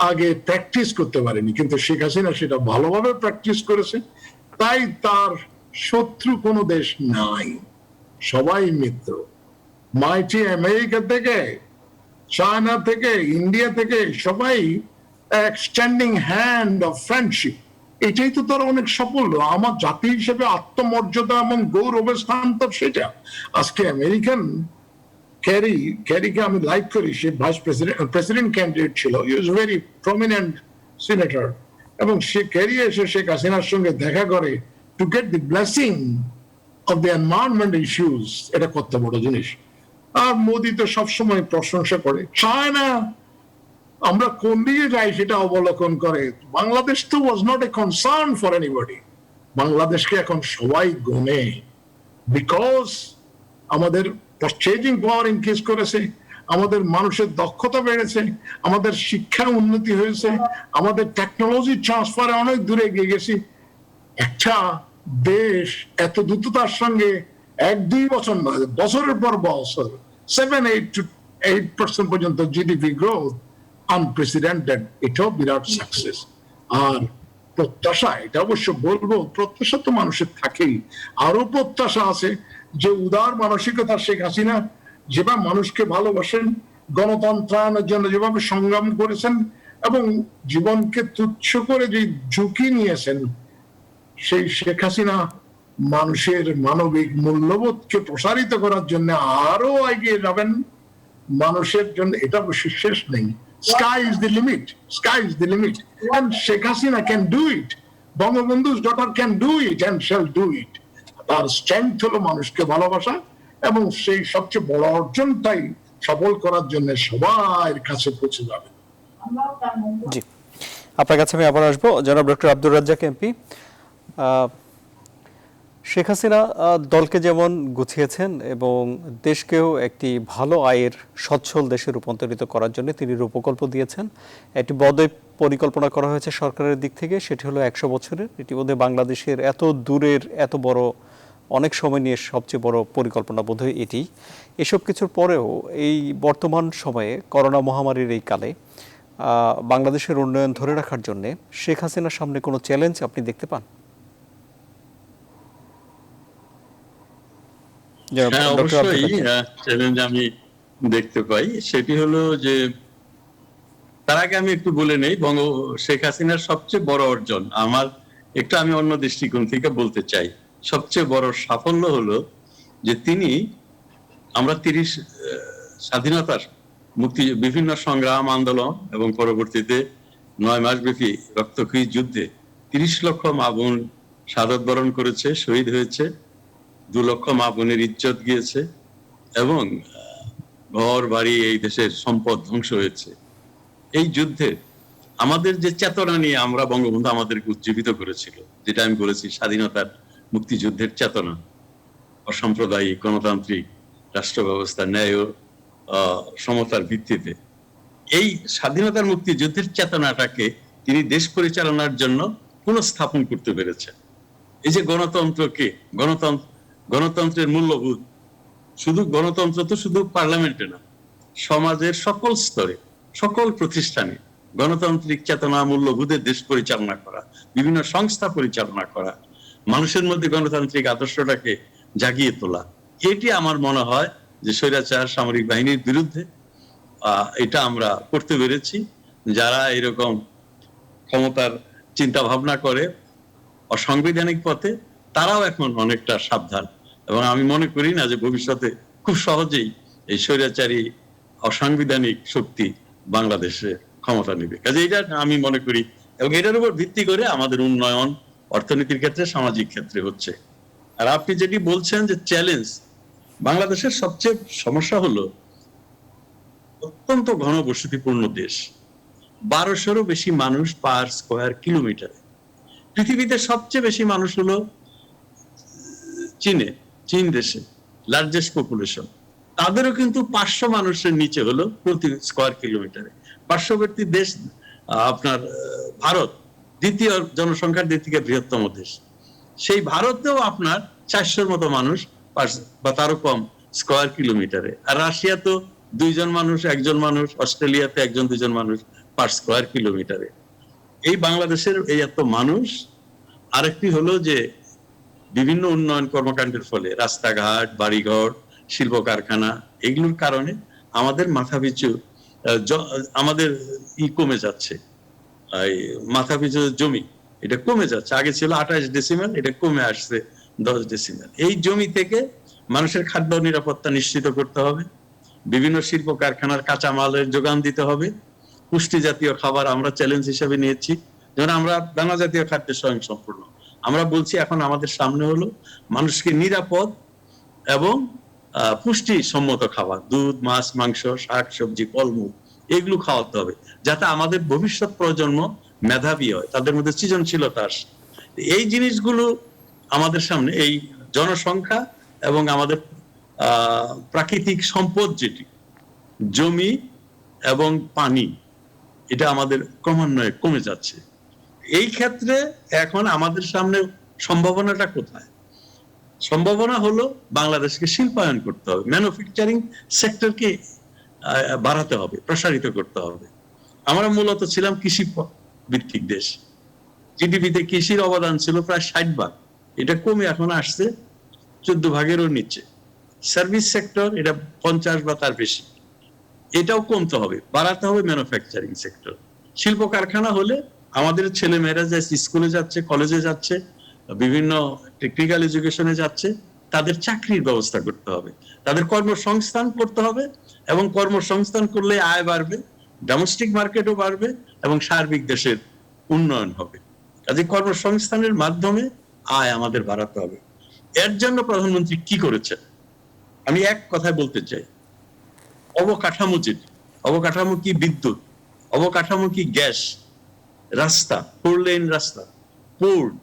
S2: আগে প্র্যাকটিস করতে পারিনি, কিন্তু শেখ হাসিনা সেটা ভালোভাবে প্র্যাকটিস করেছে। তাই তার শত্রু কোনো দেশ নাই, সবাই মিত্র। মাইটি আমেরিকা থেকে, চায়না থেকে, ইন্ডিয়া থেকে সবাই এক্সটেন্ডিং হ্যান্ড অফ ফ্রেন্ডশিপ। এটাই তো তার অনেক সাফল্য। আমার জাতি হিসেবে আত্মমর্যাদা এবং গৌরবের স্থান তো সেটা। আজকে আমেরিকান ক্যারিকে আমি লাইক করি, সে ভাইস প্রেসিডেন্ট ক্যান্ডিডেট ছিল, হি ওয়াজ ভেরি প্রমিনেন্ট সিনেটর, এবং সে ক্যারি এসে শেখ হাসিনার সঙ্গে দেখা করে to get the blessing of the environment issues. এটা কত বড় জিনিস। আর মোদি তো সবসময় প্রশংসা করে, চায় না আমরা কোন দিকে যাই সেটা অবলোকন করে। বাংলাদেশ তো was not a concern for anybody. বাংলাদেশকে এখন সবাই গোনে, বিকজ আমাদের পারচেজিং পাওয়ার ইনক্রিজ করেছে, আমাদের মানুষের দক্ষতা বেড়েছে, আমাদের শিক্ষার উন্নতি হয়েছে, আমাদের টেকনোলজি ট্রান্সফারে অনেক দূরে এগিয়ে গেছি। একটা দেশ এত দ্রুততার সঙ্গে 1-2 বছর নয়, বছরের পর বছর 7-8% পর্যন্ত জিডিপি গ্রোথ, আনপ্রেসিডেন্টেড, এটাও বিরাট সাকসেস। আর প্রত্যাশা, এটা অবশ্য বলবো, প্রত্যাশা তো মানুষের থাকেই। আরো প্রত্যাশা আছে যে উদার মানসিকতা শেখ হাসিনা যেভাবে মানুষকে ভালোবাসেন, গণতন্ত্রায়নের জন্য যেভাবে সংগ্রাম করেছেন এবং জীবনকে তুচ্ছ করে যে ঝুঁকি নিয়েছেন, সেই শেখ হাসিনা মানুষের মানবিক মূল্যবোধকে প্রসারিত করার জন্য আরো এগিয়ে যাবেন মানুষের জন্য। এটা অবশ্য শেষ নেই। Sky is the limit. Sky is the limit. And Sheikh Hasina can do it. Bangabandhu's daughter can do it and shall do it. তার স্ট্রেংথ হলো মানুষকে ভালোবাসা, এবং সেই সবচেয়ে বড় অর্জনটাই সফল করার জন্য সবার কাছে পৌঁছে যাবে।
S1: জি, আপনার কাছে আমি আবার আসবো। জনাব ডক্টর আব্দুর রাজ্জাক এমপি, শেখ হাসিনা দলকে যেমন গুছিয়েছেন এবং দেশকেও একটি ভালো আয়ের সচ্ছল দেশে রূপান্তরিত করার জন্য তিনি রূপকল্প দিয়েছেন। একটি বদয় পরিকল্পনা করা হয়েছে সরকারের দিক থেকে, সেটি হলো 100 বছরের। এটি বোধহয় বাংলাদেশের এত দূরের, এত বড়, অনেক সময় নিয়ে সবচেয়ে বড় পরিকল্পনা বোধহয় এটি। এসব কিছুর পরেও এই বর্তমান সময়ে করোনা মহামারীর এই কালে বাংলাদেশের উন্নয়ন ধরে রাখার জন্য শেখ হাসিনার সামনে কোনো চ্যালেঞ্জ আপনি দেখতে পান?
S3: হ্যাঁ, অবশ্যই চ্যালেঞ্জ আমি দেখতে পাই। সেটি হলো যে, তার আগে আমি একটু বলে নেই, শেখ হাসিনার সবচেয়ে বড় অর্জন আমার একটু আমি অন্য দৃষ্টিকোণ থেকে বলতে চাই। সবচেয়ে বড় সাফল্য হলো যে তিনি, আমরা 30 স্বাধীনতার মুক্তি, বিভিন্ন সংগ্রাম আন্দোলন এবং পরবর্তীতে 9 মাস ব্যাপী রক্তক্ষয়ী যুদ্ধে 30 লক্ষ মা বোন শাহাদাত বরণ করেছে, শহীদ হয়েছে, 2 লক্ষ মা বোনের ইজ্জত গিয়েছে, এবং ঘর বাড়ি, এই দেশের সম্পদ ধ্বংস হয়েছে। এই যুদ্ধে আমাদের যে চেতনা নিয়ে আমরা, বঙ্গবন্ধু আমাদেরকে উজ্জীবিত করেছিল, যেটা আমি বলেছি স্বাধীনতার মুক্তিযুদ্ধের চেতনা, অসাম্প্রদায়িক গণতান্ত্রিক রাষ্ট্র ব্যবস্থা, ন্যায় ও সমতার ভিত্তিতে, এই স্বাধীনতার মুক্তিযুদ্ধের চেতনাটাকে তিনি দেশ পরিচালনার জন্য পুনঃস্থাপন করতে পেরেছেন। এই যে গণতন্ত্রকে, গণতন্ত্রের মূল্যবোধ, শুধু গণতন্ত্র তো শুধু পার্লামেন্টে না, সমাজের সকল স্তরে, সকল প্রতিষ্ঠানে গণতান্ত্রিক চেতনা মূল্যবোধের দেশ পরিচালনা করা, বিভিন্ন সংস্থা পরিচালনা করা, মানুষের মধ্যে গণতান্ত্রিক আদর্শটাকে জাগিয়ে তোলা, এটি আমার মনে হয় যে স্বৈরাচার সামরিক বাহিনীর বিরুদ্ধে এটা আমরা করতে পেরেছি। যারা এরকম ক্ষমতার চিন্তা ভাবনা করে অসাংবিধানিক পথে, তারাও এখন অনেকটা সাবধান। এবং আমি মনে করি না যে ভবিষ্যতে খুব সহজেই এই স্বৈরাচারী অসাংবিধানিক শক্তি বাংলাদেশে ক্ষমতা নেবে। কাজে এটা আমি মনে করি, এবং এটার উপর ভিত্তি করে আমাদের উন্নয়ন অর্থনীতির ক্ষেত্রে, সামাজিক ক্ষেত্রে হচ্ছে। আর আপনি যেটি বলছেন যে চ্যালেঞ্জ, বাংলাদেশের সবচেয়ে সমস্যা হলো অত্যন্ত ঘনবসতিপূর্ণ দেশ, 1200-রও বেশি মানুষ পার স্কয়ার কিলোমিটারে। পৃথিবীতে সবচেয়ে বেশি মানুষ হলো চীন দেশে, লার্জেস্ট পপুলেশন। তাদেরও কিন্তু 500 মানুষের নিচে হলো প্রতি স্কয়ার কিলোমিটারে। পার্শ্ববর্তী দেশ আপনার ভারত, দ্বিতীয় জনসংখ্যার দিক থেকে বৃহত্তম দেশ। সেই ভারতেও আপনার 400-র মতো মানুষ বা তারও কম স্কয়ার কিলোমিটারে। আর রাশিয়া তো 2 জন মানুষ, 1 জন মানুষ, অস্ট্রেলিয়াতে 1 জন 2 জন মানুষ পার স্কয়ার কিলোমিটারে। এই বাংলাদেশের এই এত মানুষ। আরেকটি হলো যে বিভিন্ন উন্নয়ন কর্মকাণ্ডের ফলে রাস্তাঘাট, বাড়িঘর, শিল্প কারখানা, এগুলোর কারণে আমাদের মাথাপিছু আমাদের কমে যাচ্ছে, মাথাপিছু জমি এটা কমে যাচ্ছে। আগে ছিল 28 ডেসিমেল, এটা কমে আসছে 10 ডেসিমেল। এই জমি থেকে মানুষের খাদ্য নিরাপত্তা নিশ্চিত করতে হবে, বিভিন্ন শিল্প কারখানার কাঁচামালের যোগান দিতে হবে, পুষ্টি জাতীয় খাবার আমরা চ্যালেঞ্জ হিসেবে নিয়েছি। যেমন আমরা দানা জাতীয় খাদ্যে স্বয়ংসম্পূর্ণ। আমরা বলছি এখন আমাদের সামনে হলো মানুষকে নিরাপদ এবং পুষ্টি সম্মত খাবার, দুধ, মাছ, মাংস, শাক, সবজি, ফলমূল, এগুলো খাওয়াতে হবে, যাতে আমাদের ভবিষ্যৎ প্রজন্ম মেধাবী হয়, তাদের মধ্যে সৃজনশীলতা আসে। এই জিনিসগুলো আমাদের সামনে, এই জনসংখ্যা এবং আমাদের প্রাকৃতিক সম্পদ যেটি জমি এবং পানি, এটা আমাদের ক্রমান্বয়ে কমে যাচ্ছে। এই ক্ষেত্রে এখন আমাদের সামনে সম্ভাবনাটা কোথায়? সম্ভাবনা হলো বাংলাদেশকে শিল্পায়ন করতে হবে, ম্যানুফ্যাকচারিং সেক্টরকে বাড়াতে হবে, প্রসারিত করতে হবে। আমরা মূলত ছিলাম কৃষি ভিত্তিক দেশ, জিডিপিতে কৃষির অবদান ছিল প্রায় 60 ভাগ, এটা কমে এখন আসছে 14 ভাগেরও নিচে। সার্ভিস সেক্টর এটা 50 বা তার বেশি, এটাও কমতে হবে, বাড়াতে হবে ম্যানুফ্যাকচারিং সেক্টর। শিল্প কারখানা হলে আমাদের ছেলে মেয়েরা যাচ্ছে, স্কুলে যাচ্ছে, কলেজে যাচ্ছে, বিভিন্ন টেকনিক্যাল এডুকেশনে যাচ্ছে, তাদের চাকরির ব্যবস্থা করতে হবে, তাদের কর্মসংস্থান করতে হবে, এবং কর্মসংস্থান করলে আয় বাড়বে, ডোমেস্টিক মার্কেটও বাড়বে এবং সার্বিক দেশের উন্নয়ন হবে। কাজে কর্মসংস্থানের মাধ্যমে আয় আমাদের বাড়াতে হবে। এর জন্য প্রধানমন্ত্রী কি করেছেন আমি এক কথায় বলতে চাই, অবকাঠামো যেটি, অবকাঠামো কি বিদ্যুৎ, অবকাঠামো কি গ্যাস, রাস্তা, 4 লেন রাস্তা, পোর্ট,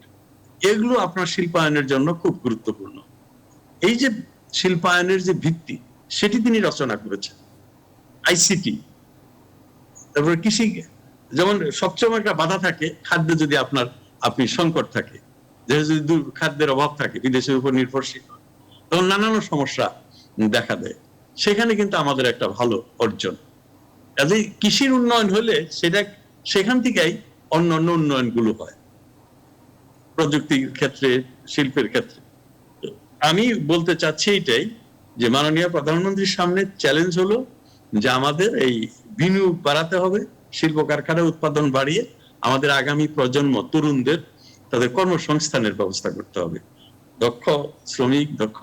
S3: এগুলো আপনার শিল্পায়নের জন্য খুব গুরুত্বপূর্ণ। এই যে শিল্পায়নের যে ভিত্তি, সেটি তিনি রচনা করেছেন। আইসিটি, তারপরে কৃষি, যেমন সবসময় একটা বাধা থাকে খাদ্য, যদি আপনি সংকট থাকে, যদি খাদ্যের অভাব থাকে, বিদেশের উপর নির্ভরশীল, তখন নানান সমস্যা দেখা দেয়। সেখানে কিন্তু আমাদের একটা ভালো অর্জন। কাজে কৃষির উন্নয়ন হলে সেখান থেকেই অন্যান্য উন্নয়নগুলো হয়, প্রযুক্তির ক্ষেত্রে, শিল্পের ক্ষেত্রে। আমি বলতে চাচ্ছি এটাই যে মাননীয় প্রধানমন্ত্রীর সামনে চ্যালেঞ্জ হলো যে আমাদের এই বিনিয়োগ বাড়াতে হবে, শিল্প কারখানা উৎপাদন বাড়িয়ে আমাদের আগামী প্রজন্ম তরুণদের তাদের কর্মসংস্থানের ব্যবস্থা করতে হবে, দক্ষ শ্রমিক, দক্ষ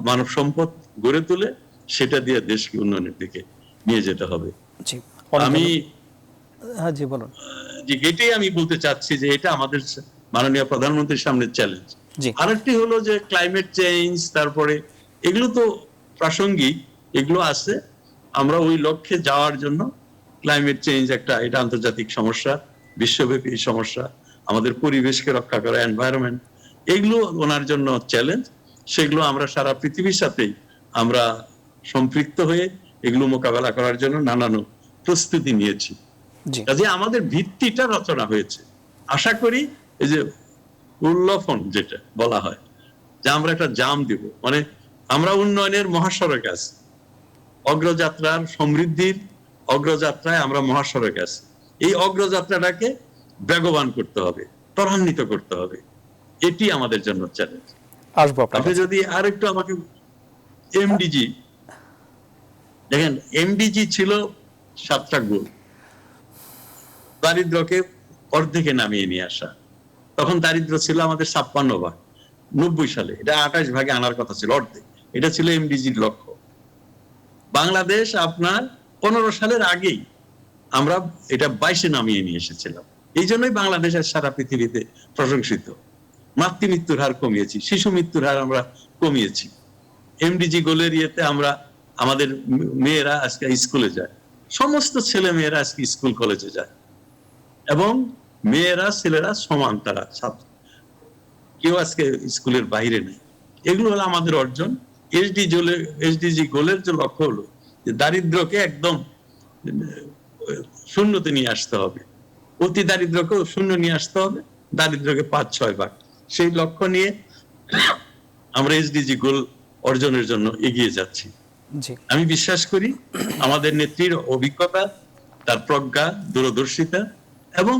S3: মানব সম্পদ গড়ে তুলে সেটা দিয়ে দেশকে উন্নয়নের দিকে নিয়ে যেতে হবে। আমি এটাই আমি বলতে চাচ্ছি যে এটা আমাদের মাননীয় প্রধানমন্ত্রীর সামনে চ্যালেঞ্জ। আরেকটি হলো যে ক্লাইমেট চেঞ্জ, তারপরে এগুলো তো প্রাসঙ্গিক, এগুলো আছে। আমরা ওই লক্ষ্যে যাওয়ার জন্য, ক্লাইমেট চেঞ্জ এটা আন্তর্জাতিক সমস্যা, বিশ্বব্যাপী সমস্যা, আমাদের পরিবেশকে রক্ষা করা, এনভায়রনমেন্ট, এগুলো ওনার জন্য চ্যালেঞ্জ। সেগুলো আমরা সারা পৃথিবীর সাথেই আমরা সম্পৃক্ত হয়ে এগুলো মোকাবেলা করার জন্য নানান প্রস্তুতি নিয়েছি। কাজে আমাদের ভিত্তিটা রচনা হয়েছে। আশা করি এই যে উল্লফন যেটা বলা হয়, যে আমরা একটা জাম দিব, মানে আমরা উন্নয়নের মহাসড়কে আছি, অগ্রযাত্রার সমৃদ্ধির অগ্রযাত্রায় আমরা মহাসড়কে আছি। এই অগ্রযাত্রাটাকে বেগবান করতে হবে, ত্বরান্বিত করতে হবে, এটি আমাদের জন্য চ্যালেঞ্জ। আপনি যদি আরেকটু আমাকে এমডিজি দেখেন, এমডিজি ছিল 7টা গোল, দারিদ্রকে অর্ধেকে নামিয়ে নিয়ে আসা। তখন দারিদ্র ছিল আমাদের 56 ভাগ, 90 সালে, এটা 28 ভাগে আনার কথা ছিল, অর্ধেক। এটা ছিল এমডিজির লক্ষ্য। বাংলাদেশ আপনার 15 সালের আগেই আমরা এটা 22-এ নামিয়ে নিয়ে এসেছিলাম। এই জন্যই বাংলাদেশের সারা পৃথিবীতে প্রশংসিত। মাতৃ মৃত্যুর হার কমিয়েছি, শিশু মৃত্যুর হার আমরা কমিয়েছি। এমডিজি গোলের ইয়েতে আমরা, আমাদের মেয়েরা আজকে স্কুলে যায়, সমস্ত ছেলে মেয়েরা আজকে স্কুল কলেজে যায়, এবং মেয়েরা ছেলেরা সমান, তারা ছাত্র, কেউ আজকে স্কুলের বাইরে নেই। এগুলো হলো আমাদের অর্জন। এসডিজি গোলের যে লক্ষ্য হলো যে দারিদ্র্যকে একদম শূন্যতে নিয়ে আসতে হবে, অতি দারিদ্র্যকেও শূন্য নিয়ে আসতে হবে, দারিদ্র্যকে 5-6 ভাগ, সেই লক্ষ্য নিয়ে আমরা এসডিজি গোল অর্জনের জন্য এগিয়ে যাচ্ছি। আমি বিশ্বাস করি আমাদের নেত্রীর অভিজ্ঞতা, তার প্রজ্ঞা, দূরদর্শিতা এবং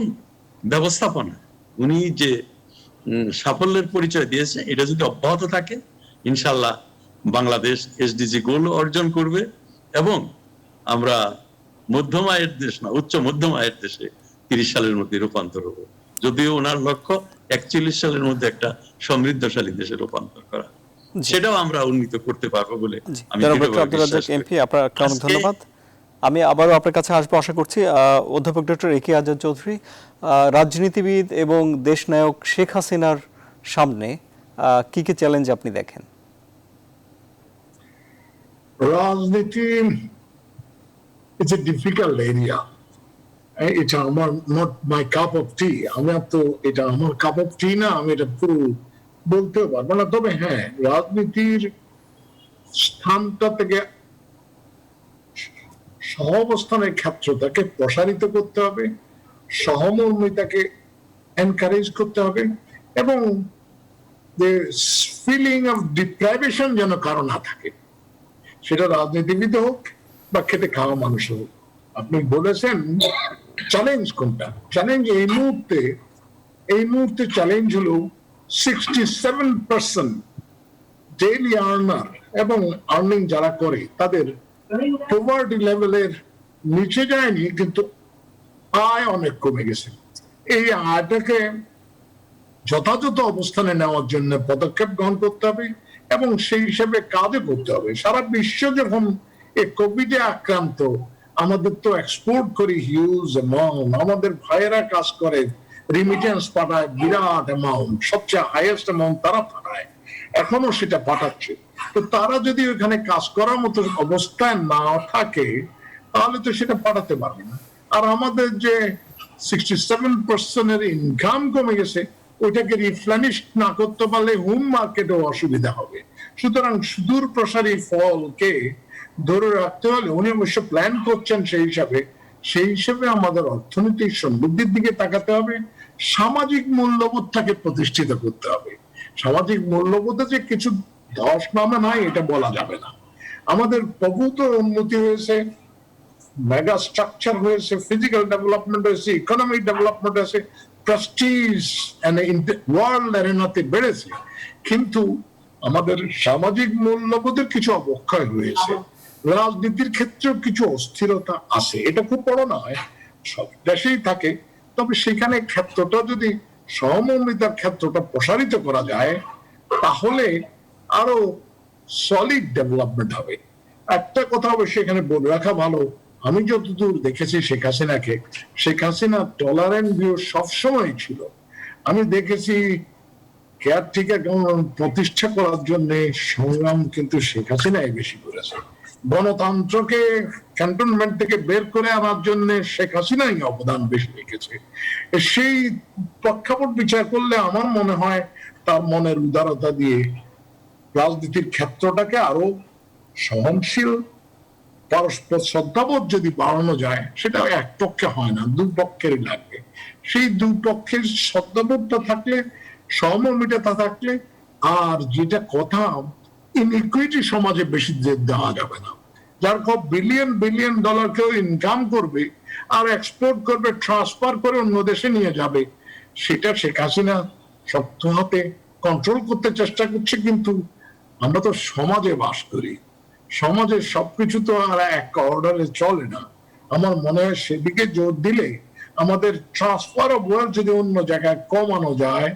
S3: ব্যবস্থাপনা, উনি যে সাফল্যের পরিচয় দিয়েছে, এটা যদি অব্যাহত থাকে, ইনশাল্লাহ বাংলাদেশ এসডিজি গোল অর্জন করবে এবং আমরা মধ্যম আয়ের দেশ না, উচ্চ মধ্যম আয়ের দেশে 30 সালের মধ্যে রূপান্তর হবো। যদিও ওনার লক্ষ্য 41 সালের মধ্যে একটা সমৃদ্ধশালী দেশে রূপান্তর করা, সেটাও আমরা উন্নীত করতে পারবো বলে আমি
S1: এমপি। আপনাকে অনেক ধন্যবাদ। আমি আবারও আপনার কাছে আসবো আশা করছি। অধ্যাপক ডক্টর এ কে আজাদ চৌধুরী, রাজনীতিবিদ এবং দেশনায়ক শেখ হাসিনার সামনে কি কি চ্যালেঞ্জ আপনি দেখেন?
S2: রাজনীতি ইটস এ ডিফিকাল্ট এরিয়া। এটা আমার নট মাই কাপ অফ টি। আমি তো এটা আমার কাপ অফ টি না, আমি এটা পুরো বলতেও পারবো না। তবে হ্যাঁ, রাজনীতির স্থানটা থেকে সহাবস্থানের ক্ষেত্রটাকে প্রসারিত করতে হবে, সহমর্মিতাকে এনকারেজ করতে হবে, এবং ফিলিং অফ ডিপ্রাইভেশন যেন কারো না থাকে, সেটা রাজনীতিবিদ হোক বা খেতে খাওয়া মানুষ হোক। আপনি বলেছেন চ্যালেঞ্জ কোনটা? চ্যালেঞ্জ এই মুহূর্তে চ্যালেঞ্জ হলো 67% ডেইলি আর্নার এবং আর্নিং যারা করে তাদের পভার্টি লেভেলের নিচে যায়নি, কিন্তু আয় অনেক কমে গেছে। এই আয়টাকে যথাযথ অবস্থানে নেওয়ার জন্য পদক্ষেপ গ্রহণ করতে হবে এবং সেই হিসেবে কাজও করতে হবে। সারা বিশ্ব যখন এই কোভিডে আক্রান্ত, আমাদের তো এক্সপোর্ট করি হিউজ অ্যামাউন্ট, আমাদের ভাইয়েরা কাজ করে, রিমিটেন্স পাঠায় বিরাট অ্যামাউন্ট, সবচেয়ে হাইয়েস্ট অ্যামাউন্ট তারা পাঠায়, এখনো সেটা পাঠাচ্ছে। তো তারা যদি ওখানে কাজ করার মতো অবস্থায় না থাকে, তাহলে তো সেটা পাঠাতে পারবে না। আর আমাদের যে 67% ইনকাম কমে গেছে, ওইটাকে রিপ্লেনিশ না করতে পারলে হোম মার্কেটেও অসুবিধা হবে। সুতরাং সুদূর প্রসারী ফলকে ধরে রাখতে হলে উনি অবশ্য প্ল্যান করছেন সেই হিসাবে আমাদের অর্থনৈতিক সমৃদ্ধির দিকে তাকাতে হবে, সামাজিক মূল্যবোধটাকে প্রতিষ্ঠিত করতে হবে। সামাজিক মূল্যবোধে যে কিছু ধস নামে নাই এটা বলা যাবে না। আমাদের প্রভূত উন্নতি হয়েছে, মেগা স্ট্রাকচার হয়েছে, ফিজিক্যাল ডেভেলপমেন্ট হয়েছে, ইকোনমিক ডেভেলপমেন্ট হয়েছে, প্রেস্টিজ ওয়ার্ল্ড অ্যারেনাতে বেড়েছে, কিন্তু আমাদের সামাজিক মূল্যবোধের কিছু অবক্ষয় হয়েছে। রাজনীতির ক্ষেত্রেও কিছু অস্থিরতা আছে, এটা খুব বড় নয়, সব দেশেই থাকে। তবে সেখানে ক্ষেত্রটা যদি সহমর্মিতার ক্ষেত্রটা প্রসারিত করা যায়, তাহলে আরো সলিড ডেভেলপমেন্ট হবে। একটা কথা হবে সেখানে বলে রাখা ভালো, আমি যতদূর দেখেছি শেখ হাসিনা টলারেন্ট ভিউ সবসময় ছিল। আমি দেখেছি কেয়ারটেকার গভর্নমেন্ট প্রতিষ্ঠা করার জন্য সংগ্রাম কিন্তু শেখ হাসিনাই বেশি করেছে। গণতন্ত্রকে ক্যান্টনমেন্ট থেকে বের করে আনার জন্য শেখ হাসিনাই অবদান বেশি রেখেছে। সেই প্রেক্ষাপট বিচার করলে আমার মনে হয় তার মনের উদারতা দিয়ে রাজনীতির ক্ষেত্রটাকে আরো সহনশীল, পরস্পর শ্রদ্ধাবোধ যদি বাড়ানো যায়, সেটা এক পক্ষে হয় না, দুপক্ষেরই লাগবে। সেই দুপক্ষের শ্রদ্ধাবোধটা থাকলে, সহমর্মিতা থাকলে, আর যেটা কথা, ইনইকুইটি সমাজে বেশি দেওয়া যাবে না। যার খুব বিলিয়ন বিলিয়ন ডলার কেউ ইনকাম করবে আর এক্সপোর্ট করবে, ট্রান্সফার করে অন্য দেশে নিয়ে যাবে, সেটা শেখ হাসিনা শক্ত হাতে কন্ট্রোল করতে চেষ্টা করছে। কিন্তু আমরা তো সমাজে বাস করি, সমাজের সবকিছু তো আর এক অর্ডারে চলে না। আমার মনে হয় সেদিকে জোর দিলে আমাদের ট্রান্সফার অফ ওয়েলথ যদি অন্য জায়গায় কমানো যায়,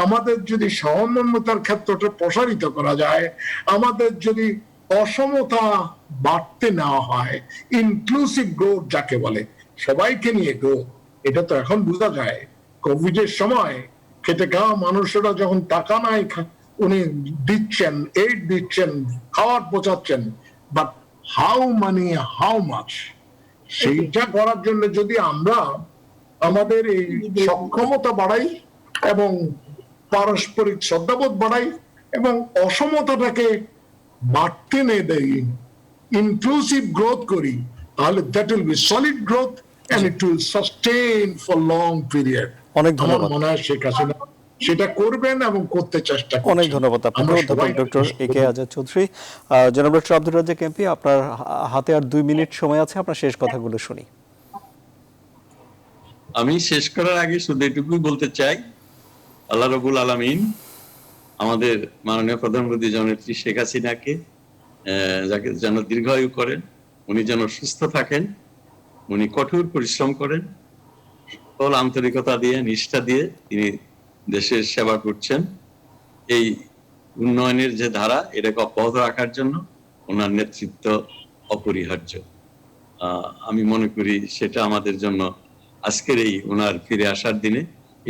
S2: আমাদের যদি সমন্বয়তার ক্ষেত্রটা প্রসারিত করা যায়, আমাদের যদি অসমতা বাড়তে নেওয়া হয়, ইনক্লুসিভ গ্রোথ যাকে বলে, সবাইকে নিয়ে গ্রোথ, এটা তো এখন বোঝা যায়। কোভিড এর সময় খেটে খাওয়া মানুষেরা যখন টাকা নাই, উনি দিচ্ছেন, এইড দিচ্ছেন, খাওয়ার পৌঁছাচ্ছেন, but how money, how much, সেইটা করার জন্য যদি আমরা আমাদের এই সক্ষমতা বাড়াই এবং পারস্পরিক শ্রদ্ধাবোধ বাড়াই এবং অসমতাটাকে বাড়তে নিয়ে দেই, ইনক্লুসিভ গ্রোথ করি, তাহলে that will be solid growth and it will sustain for long period.
S1: অনেক
S2: আমার
S1: ধন্যবাদ।
S2: মনে হয় শেখ হাসিনা সেটা করবেন এবং করতে চেষ্টা করছেন।
S1: অনেক ধন্যবাদ আপনাকে অধ্যাপক ডক্টর এ.কে আজাদ চৌধুরী। জনাব ডক্টর আব্দুর রাজ্জাক এমপি, আপনার হাতে আর 2 মিনিট সময় আছে, আপনার শেষ কথাগুলো শুনি।
S3: আমি শেষ করার আগে শুধু এটুকুই বলতে চাই, আল্লাহ রাব্বুল আলামিন আমাদের মাননীয় প্রধানমন্ত্রী জননেত্রী শেখ হাসিনাকে যাকে যেন দীর্ঘায়ু করেন, উনি যেন সুস্থ থাকেন, উনি কঠোর পরিশ্রম করেন, সকল আন্তরিকতা দিয়ে, নিষ্ঠা দিয়ে তিনি দেশের সেবা করছেন। এই উন্নয়নের যে ধারা, এটাকে অব্যাহত রাখার জন্য ওনার নেতৃত্ব অপরিহার্য। আমি মনে করি সেটা আমাদের জন্য আজকের এই ওনার ফিরে আসার দিনে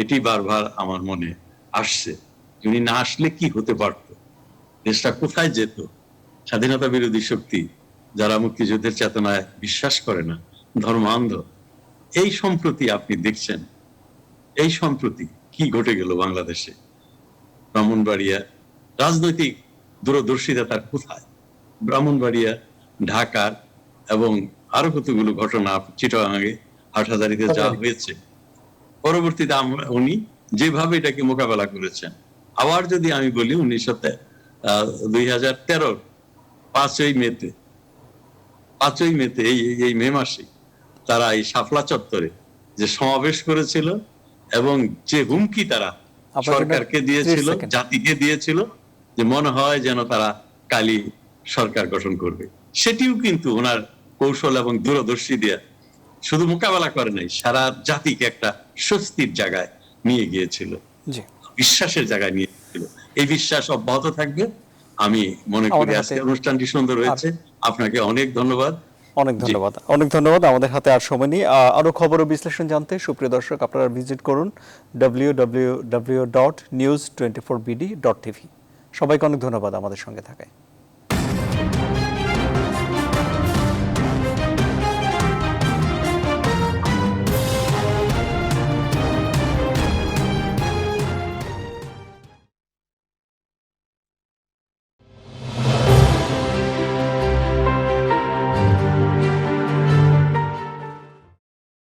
S3: এটি বারবার আমার মনে আসছে। উনি না আসলে কি হতে পারত, দেশটা কোথায় যেত? স্বাধীনতা বিরোধী শক্তি যারা মুক্তিযুদ্ধের চেতনায় বিশ্বাস করে না, ধর্মান্ধ, এই সম্প্রতি আপনি দেখছেন, এই সম্প্রতি কি ঘটে গেল বাংলাদেশে, ব্রাহ্মণবাড়িয়া, রাজনৈতিক দূরদর্শিতা তার কোথায়? ব্রাহ্মণবাড়িয়া, ঢাকার এবং আরো কতগুলো ঘটনা চিটাগাঙে, হাটহাজারীতে যা হয়েছে, পরবর্তীতে উনি যেভাবে এটাকে মোকাবেলা করেছেন। আবার যদি আমি বলি 2013 5ই মেতে এই মে মাসে তারা এই শাপলা চত্বরে যে সমাবেশ করেছিল এবং যে হুমকি তারা সরকারকে দিয়েছিল, জাতিকে দিয়েছিল, যে মনে হয় যেন তারা কালই সরকার গঠন করবে, সেটিও কিন্তু ওনার কৌশল এবং দূরদর্শী দিয়ে শুধু মোকাবেলা করে নাই, সারা জাতিকে একটা স্বস্তির জায়গায় নিয়ে গিয়েছিল, বিশ্বাসের জায়গায় নিয়ে গিয়েছিল। এই বিশ্বাস অব্যাহত থাকবে। আমি মনে করি আজকে অনুষ্ঠানটি সুন্দর হয়েছে। আপনাকে অনেক ধন্যবাদ।
S1: অনেক ধন্যবাদ, অনেক ধন্যবাদ। আমাদের হাতে আর সময় নেই। আরো খবর ও বিশ্লেষণ জানতে সুপ্রিয় দর্শক আপনারা ভিজিট করুন www.news24bd.tv। সবাইকে অনেক ধন্যবাদ আমাদের সঙ্গে থাকায়।